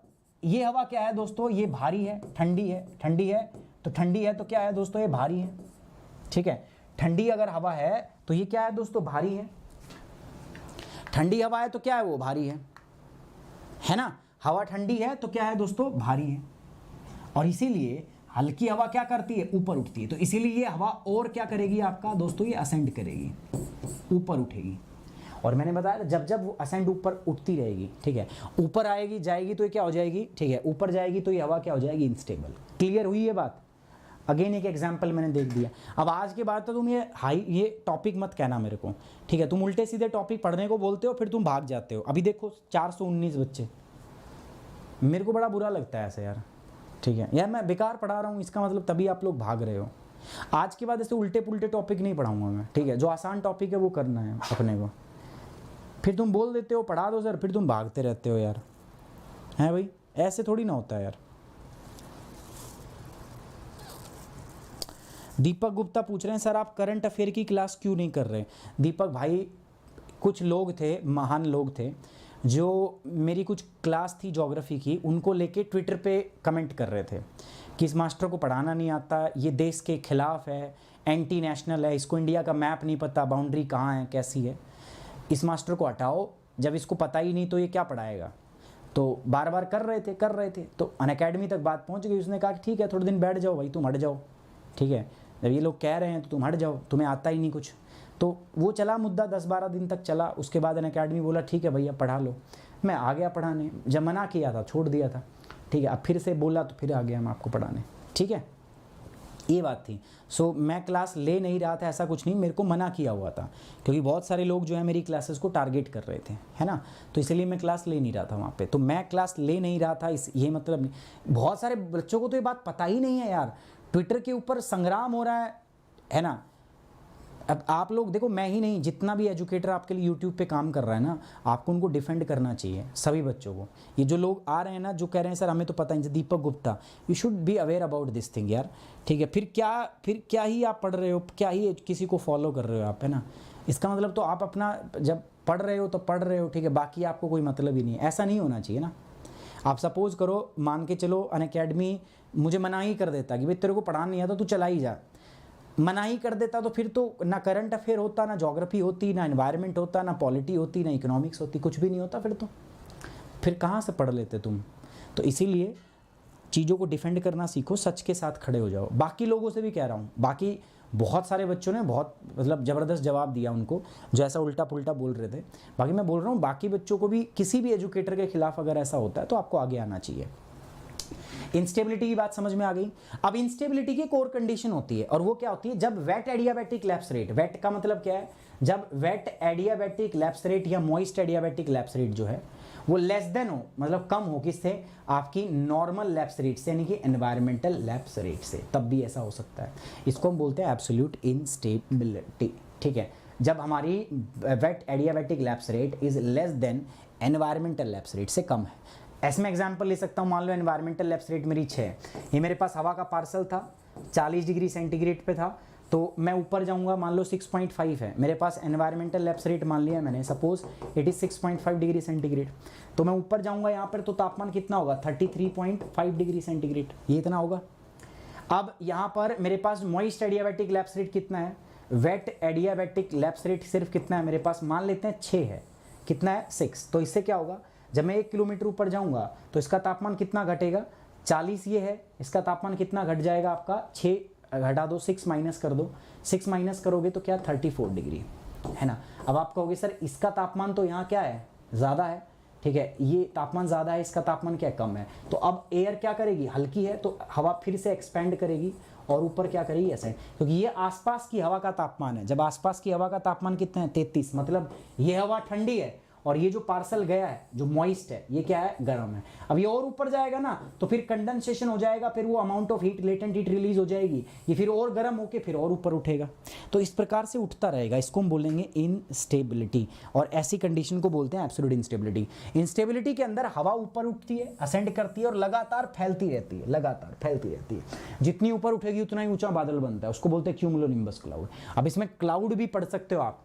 [SPEAKER 1] ये हवा क्या है दोस्तों? ये भारी है, ठंडी है। ठंडी है तो क्या है दोस्तों? ये भारी है। ठीक है, ठंडी अगर हवा है तो ये क्या है दोस्तों? भारी है। ठंडी हवा है तो क्या है? वो भारी है ना? हवा ठंडी है तो क्या है दोस्तों? भारी है। और इसीलिए हल्की हवा क्या करती है? ऊपर उठती है। तो इसीलिए ये हवा और क्या करेगी आपका दोस्तों? ये असेंड करेगी, ऊपर उठेगी। और मैंने बताया जब जब वो असेंड ऊपर उठती रहेगी, ठीक है, ऊपर आएगी जाएगी तो ये क्या हो जाएगी? ठीक है, ऊपर जाएगी तो ये हवा क्या हो जाएगी? इनस्टेबल। क्लियर हुई ये बात? अगेन एक एग्जाम्पल मैंने देख दिया। अब आज के बाद तो तुम ये टॉपिक मत कहना मेरे को, ठीक है? तुम उल्टे सीधे टॉपिक पढ़ने को बोलते हो फिर तुम भाग जाते हो। अभी देखो 419 बच्चे, मेरे को बड़ा बुरा लगता है ऐसे यार। ठीक है यार, मैं बेकार पढ़ा रहा हूँ, इसका मतलब तभी आप लोग भाग रहे हो। आज के बाद ऐसे उल्टे पुल्टे टॉपिक नहीं पढ़ाऊंगा मैं, ठीक है? जो आसान टॉपिक है वो करना है अपने को। फिर तुम बोल देते हो पढ़ा दो सर, फिर तुम भागते रहते हो यार। हैं भाई, ऐसे थोड़ी ना होता है यार। दीपक गुप्ता पूछ रहे हैं सर आप करंट अफेयर की क्लास क्यों नहीं कर रहे? दीपक भाई, कुछ लोग थे, महान लोग थे, जो मेरी कुछ क्लास थी ज्योग्राफी की, उनको लेके ट्विटर पे कमेंट कर रहे थे कि इस मास्टर को पढ़ाना नहीं आता, ये देश के खिलाफ है, एंटी नेशनल है, इसको इंडिया का मैप नहीं पता, बाउंड्री कहाँ है, कैसी है, इस मास्टर को हटाओ, जब इसको पता ही नहीं तो ये क्या पढ़ाएगा। तो बार बार कर रहे थे तो अनअकैडमी तक बात पहुंच गई। उसने कहा कि ठीक है थोड़े दिन बैठ जाओ भाई, तुम हट जाओ, ठीक है, जब ये लोग कह रहे हैं तो तुम हट जाओ, तुम्हें आता ही नहीं कुछ। तो वो चला मुद्दा, 10-12 दिन तक चला। उसके बाद अनअकैडमी बोला ठीक है भैया पढ़ा लो। मैं आ गया पढ़ाने, जब मना किया था छोड़ दिया था, ठीक है, अब फिर से बोला तो फिर आ गया मैं आपको पढ़ाने, ठीक है, ये बात थी। सो मैं क्लास ले नहीं रहा था, ऐसा कुछ नहीं, मेरे को मना किया हुआ था क्योंकि बहुत सारे लोग जो है मेरी क्लासेस को टारगेट कर रहे थे, है ना, तो इसलिए मैं क्लास ले नहीं रहा था वहाँ पे। तो मैं क्लास ले नहीं रहा था ये मतलब नहीं। बहुत सारे बच्चों को तो ये बात पता ही नहीं है यार, ट्विटर के ऊपर संग्राम हो रहा है ना। अब आप लोग देखो, मैं ही नहीं, जितना भी एजुकेटर आपके लिए यूट्यूब पे काम कर रहा है ना, आपको उनको डिफेंड करना चाहिए, सभी बच्चों को। ये जो लोग आ रहे हैं ना, जो कह रहे हैं सर हमें तो पता नहीं, Deepak Gupta, you should be aware about this thing यार, ठीक है। फिर क्या ही आप पढ़ रहे हो, क्या ही किसी को फॉलो कर रहे हो आप, है ना। इसका मतलब तो आप अपना जब पढ़ रहे हो तो पढ़ रहे हो, ठीक है, बाकी आपको कोई मतलब ही नहीं है। ऐसा नहीं होना चाहिए ना। आप सपोज़ करो, मान के चलो अनअकैडमी मुझे मना ही कर देता कि भाई तेरे को पढ़ाना नहीं आता, तू चला ही जा, मना ही कर देता, तो फिर तो ना करंट अफेयर होता, ना ज्योग्राफी होती, ना एनवायरनमेंट होता, ना पॉलिटी होती, ना इकोनॉमिक्स होती, कुछ भी नहीं होता। फिर कहाँ से पढ़ लेते तुम। तो इसीलिए चीज़ों को डिफेंड करना सीखो, सच के साथ खड़े हो जाओ। बाकी लोगों से भी कह रहा हूँ, बाकी बहुत सारे बच्चों ने बहुत मतलब ज़बरदस्त जवाब दिया उनको, जो ऐसा उल्टा पुल्टा बोल रहे थे। बाकी मैं बोल रहा हूँ बाकी बच्चों को भी किसी भी एजुकेटर के खिलाफ अगर ऐसा होता है तो आपको आगे आना चाहिए। इंस्टेबिलिटी की बात समझ में आ गई। अब इंस्टेबिलिटी की कोर कंडीशन होती है, और वो क्या होती है, जब wet adiabatic lapse rate, wet का मतलब क्या है, जब वेट एडियाबैटिक लैप्स रेट या मॉइस्ट एडियाबैटिक लैप्स रेट जो है वो लेस देन हो, मतलब कम हो, किससे, आपकी नॉर्मल लैप्स रेट से, यानी कि एनवायरमेंटल लैप्स रेट से, तब भी ऐसा हो सकता है। इसको हम बोलते हैं एब्सोल्यूट इंस्टेबिलिटी। ठीक है, जब हमारी wet adiabatic lapse rate is less than environmental lapse rate से कम है। ऐसे में एग्जांपल ले सकता हूँ, मान लो एनवायरमेंटल लैप्स रेट मेरी 6 है, ये मेरे पास हवा का पार्सल था, 40 डिग्री सेंटीग्रेड पे था, तो मैं ऊपर जाऊंगा, मान लो 6.5 है मेरे पास एनवायरमेंटल लैप्स रेट, मान लिया मैंने, suppose it is 6.5 degree centigrade, तो मैं ऊपर जाऊंगा यहाँ पर, तो तापमान कितना होगा, 33.5 डिग्री सेंटीग्रेड, ये इतना होगा। अब यहाँ पर मेरे पास मॉइस्ट एडियाबैटिक लैप्स रेट कितना है, वेट एडियाबैटिक लैप्स रेट सिर्फ कितना है मेरे पास, मान लेते हैं 6 है, कितना है 6, तो इससे क्या होगा, जब मैं 1 किलोमीटर ऊपर जाऊंगा तो इसका तापमान कितना घटेगा, 40 ये है, इसका तापमान कितना घट जाएगा आपका, 6 घटा दो, 6 माइनस कर दो, 6 माइनस करोगे तो क्या, 34 डिग्री, है ना। अब आप कहोगे सर इसका तापमान तो यहाँ क्या है, ज़्यादा है, ठीक है, ये तापमान ज़्यादा है, इसका तापमान क्या कम है, तो अब एयर क्या करेगी, हल्की है तो हवा फिर से एक्सपेंड करेगी और ऊपर क्या करेगी, ऐसे, क्योंकि ये आसपास की हवा का तापमान है, जब आसपास की हवा का तापमान कितना है, 33, मतलब ये हवा ठंडी है, और ये जो पार्सल गया है जो मॉइस्ट है ये क्या है, गर्म है। अब ये और ऊपर जाएगा ना तो फिर कंडेंसेशन हो जाएगा, फिर वो amount of heat, latent heat release हो जाएगी, ये फिर और गर्म होके फिर और ऊपर उठेगा, तो इस प्रकार से उठता रहेगा, इसको हम बोलेंगे इनस्टेबिलिटी, और ऐसी कंडीशन को बोलते हैं एब्सोल्यूट इंस्टेबिलिटी। इंस्टेबिलिटी के अंदर हवा ऊपर उठती है, असेंड करती है और लगातार फैलती रहती है, लगातार फैलती रहती है, जितनी ऊपर उठेगी उतना ही ऊंचा बादल बनता है, उसको बोलते हैं क्यूमुलोनिम्बस क्लाउड। अब इसमें क्लाउड भी पढ़ सकते हो आप,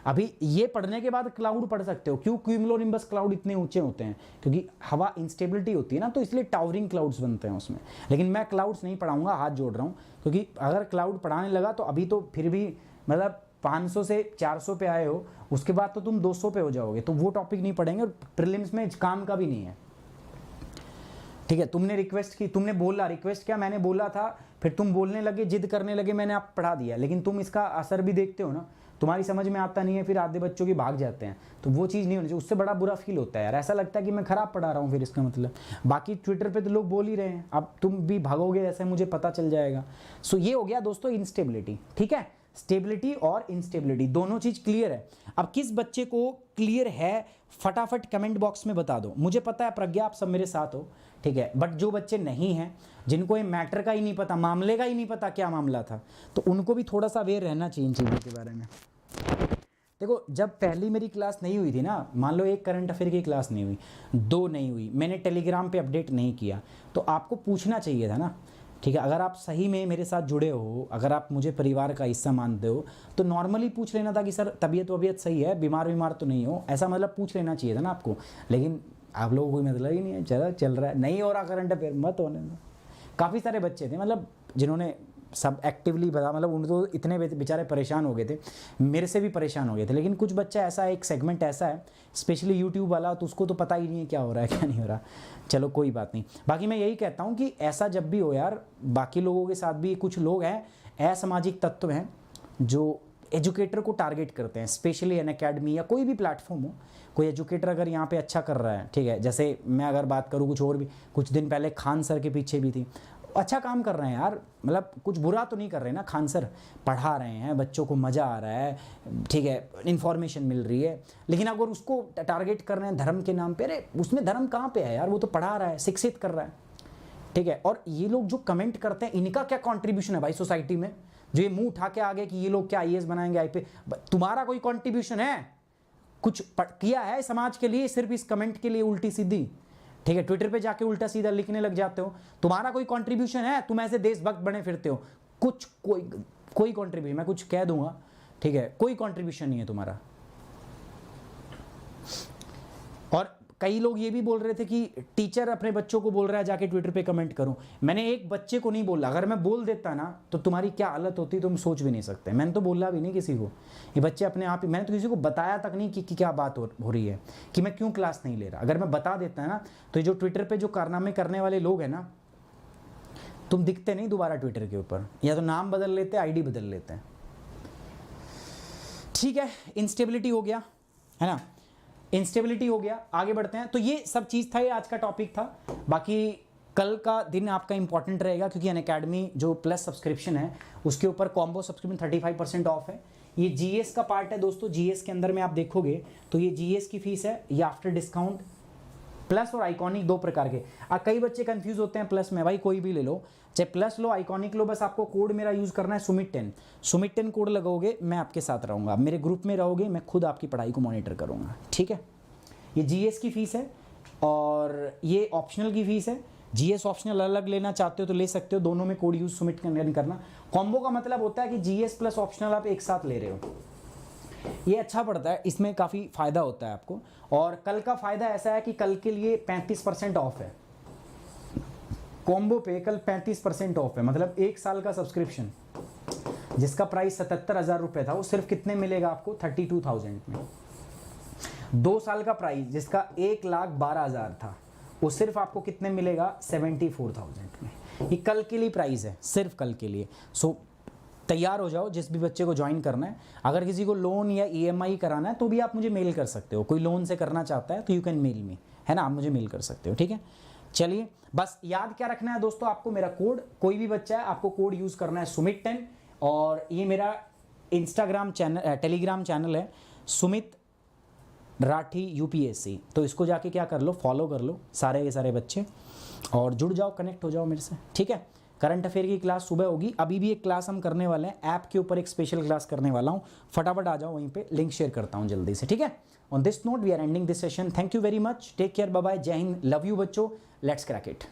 [SPEAKER 1] अभी ये पढ़ने के बाद क्लाउड पढ़ सकते हो, क्यों क्यूमुलोनिम्बस क्लाउड इतने ऊंचे होते हैं, क्योंकि हवा इंस्टेबिलिटी होती है ना, तो इसलिए टावरिंग क्लाउड्स बनते हैं उसमें। लेकिन मैं क्लाउड्स नहीं पढ़ाऊंगा, हाथ जोड़ रहा हूँ, क्योंकि अगर क्लाउड पढ़ाने लगा तो अभी तो फिर भी मतलब 500 से 400 पे आए हो, उसके बाद तो तुम 200 पे हो जाओगे, तो वो टॉपिक नहीं पढ़ेंगे, और प्रीलिम्स में काम का भी नहीं है। ठीक है, तुमने रिक्वेस्ट की, तुमने बोला, रिक्वेस्ट क्या मैंने बोला था, फिर तुम बोलने लगे, जिद करने लगे, मैंने आप पढ़ा दिया, लेकिन तुम इसका असर भी देखते हो ना, तुम्हारी समझ में आता नहीं है, फिर आधे बच्चों की भाग जाते हैं, तो वो चीज़ नहीं होनी चाहिए, उससे बड़ा बुरा फील होता है यार, ऐसा लगता है कि मैं खराब पढ़ा रहा हूँ, फिर इसका मतलब बाकी ट्विटर पे तो लोग बोल ही रहे हैं, अब तुम भी भागोगे ऐसे मुझे पता चल जाएगा। सो ये हो गया दोस्तों इंस्टेबिलिटी। ठीक है, स्टेबिलिटी और इंस्टेबिलिटी दोनों चीज क्लियर है। अब किस बच्चे को क्लियर है फटाफट कमेंट बॉक्स में बता दो, मुझे पता है प्रज्ञा आप सब मेरे साथ हो, ठीक है, बट जो बच्चे नहीं हैं, जिनको ये मैटर का ही नहीं पता, मामले का ही नहीं पता क्या मामला था, तो उनको भी थोड़ा सा अवेयर रहना चाहिए इन चीज़ों के बारे में। देखो जब पहली मेरी क्लास नहीं हुई थी ना, मान लो एक करंट अफेयर की क्लास नहीं हुई, 2 नहीं हुई, मैंने टेलीग्राम पे अपडेट नहीं किया, तो आपको पूछना चाहिए था ना, ठीक है, अगर आप सही में मेरे साथ जुड़े हो, अगर आप मुझे परिवार का हिस्सा मानते हो, तो नॉर्मली पूछ लेना था कि सर तबीयत सही है, बीमार तो नहीं हो, ऐसा मतलब पूछ लेना चाहिए था ना आपको। लेकिन आप लोगों को कोई मतलब ही नहीं है, चल रहा है, नहीं हो रहा करंट अफेयर, मत होने दो। काफ़ी सारे बच्चे थे मतलब जिन्होंने सब एक्टिवली बता, मतलब उन तो इतने बेचारे परेशान हो गए थे, मेरे से भी परेशान हो गए थे, लेकिन कुछ बच्चा ऐसा है, एक सेगमेंट ऐसा है स्पेशली यूट्यूब वाला, तो उसको तो पता ही नहीं है क्या हो रहा है क्या नहीं हो रहा। चलो कोई बात नहीं, बाकी मैं यही कहता हूँ कि ऐसा जब भी हो यार, बाकी लोगों के साथ भी कुछ लोग हैं असामाजिक तत्व हैं जो एजुकेटर को टारगेट करते हैं, स्पेशली एन अकेडमी या कोई भी प्लेटफॉर्म हो, कोई एजुकेटर अगर यहाँ पे अच्छा कर रहा है, ठीक है, जैसे मैं अगर बात करूँ कुछ और भी, कुछ दिन पहले खान सर के पीछे भी थी, अच्छा काम कर रहे हैं यार, मतलब कुछ बुरा तो नहीं कर रहे ना, खान सर पढ़ा रहे हैं, बच्चों को मज़ा आ रहा है, ठीक है, इन्फॉर्मेशन मिल रही है, लेकिन अगर उसको टारगेट कर रहे हैं धर्म के नाम पे, अरे उसमें धर्म कहाँ पे है यार, वो तो पढ़ा रहा है, शिक्षित कर रहा है, ठीक है। और ये लोग जो कमेंट करते हैं, इनका क्या कॉन्ट्रीब्यूशन है भाई सोसाइटी में, जो ये मुंह उठा के आगे कि ये लोग क्या IAS बनाएंगे, तुम्हारा कोई कॉन्ट्रीब्यूशन है, कुछ किया है समाज के लिए, सिर्फ इस कमेंट के लिए उल्टी सीधी, ठीक है, ट्विटर पे जाके उल्टा सीधा लिखने लग जाते हो, तुम्हारा कोई कंट्रीब्यूशन है, तुम ऐसे देशभक्त बने फिरते हो, कुछ कोई कंट्रीब्यूशन, मैं कुछ कह दूंगा, ठीक है, कोई कंट्रीब्यूशन नहीं है तुम्हारा। और कई लोग ये भी बोल रहे थे कि टीचर अपने बच्चों को बोल रहा है जाके ट्विटर पे कमेंट करो, मैंने एक बच्चे को नहीं बोला, अगर मैं बोल देता ना तो तुम्हारी क्या हालत होती तुम सोच भी नहीं सकते, मैंने तो बोला भी नहीं किसी को, ये बच्चे अपने आप ही, मैंने तो किसी को बताया तक नहीं कि क्या बात हो रही है, कि मैं क्यों क्लास नहीं ले रहा। अगर मैं बता देता है ना, तो ये जो ट्विटर पर जो कारनामे करने वाले लोग हैं ना, तुम दिखते नहीं दोबारा ट्विटर के ऊपर, या तो नाम बदल लेते हैं, आईडी बदल लेते हैं। ठीक है, इंस्टेबिलिटी हो गया है ना, इंस्टेबिलिटी हो गया। आगे बढ़ते हैं। तो ये सब चीज़ था, ये आज का टॉपिक था। बाकी कल का दिन आपका इंपॉर्टेंट रहेगा, क्योंकि अनअकैडमी जो प्लस सब्सक्रिप्शन है उसके ऊपर कॉम्बो सब्सक्रिप्शन 35% ऑफ है। ये जीएस का पार्ट है दोस्तों। जीएस के अंदर में आप देखोगे तो ये जीएस की फीस है, ये आफ्टर डिस्काउंट। प्लस और आइकॉनिक दो प्रकार के। कई बच्चे कंफ्यूज होते हैं प्लस में, भाई कोई भी ले लो, चाहे प्लस लो आइकॉनिक लो, बस आपको कोड मेरा यूज करना है सुमित10। सुमित10 कोड लगोगे, मैं आपके साथ रहूंगा, मेरे ग्रुप में रहोगे, मैं खुद आपकी पढ़ाई को मॉनिटर करूंगा। ठीक है, ये जीएस की फीस है और ये ऑप्शनल की फीस है। जीएस ऑप्शनल अलग लेना चाहते हो तो ले सकते हो, दोनों में कोड यूज सुमित10 करना। कॉम्बो का मतलब होता है कि जीएस प्लस ऑप्शनल आप एक साथ ले रहे हो, ये अच्छा पड़ता है, इसमें काफ़ी फ़ायदा होता है आपको। और कल का फ़ायदा ऐसा है कि कल के लिए 35% ऑफ है कॉम्बो पे, कल 35% ऑफ है। मतलब 1 साल का सब्सक्रिप्शन जिसका प्राइस 77,000 रुपये था, वो सिर्फ कितने मिलेगा आपको, 32,000 में। 2 साल का प्राइस जिसका 1,12,000 था, वो सिर्फ आपको कितने मिलेगा, 74,000 में। ये कल के लिए प्राइस है, सिर्फ कल के लिए। सो तैयार हो जाओ, जिस भी बच्चे को ज्वाइन करना है। अगर किसी को लोन या ईएमआई कराना है तो भी आप मुझे मेल कर सकते हो। कोई लोन से करना चाहता है तो यू कैन मेल मी, है ना, आप मुझे मेल कर सकते हो। ठीक है, चलिए बस याद क्या रखना है दोस्तों, आपको मेरा कोड, कोई भी बच्चा है आपको कोड यूज़ करना है सुमित10। और ये मेरा इंस्टाग्राम चैनल, टेलीग्राम चैनल है सुमित राठी यूपीएससी। तो इसको जाके क्या कर लो, फॉलो कर लो सारे के सारे बच्चे, और जुड़ जाओ, कनेक्ट हो जाओ मेरे से। ठीक है, करंट अफेयर की क्लास सुबह होगी। अभी भी एक क्लास हम करने वाले हैं, ऐप के ऊपर एक स्पेशल क्लास करने वाला हूँ। फटाफट आ जाओ, वहीं पे लिंक शेयर करता हूँ जल्दी से। ठीक है, on this note we are ending this session. Thank you very much, take care, bye bye, Jai Hind, love you बच्चों, लेट्स क्रैक इट।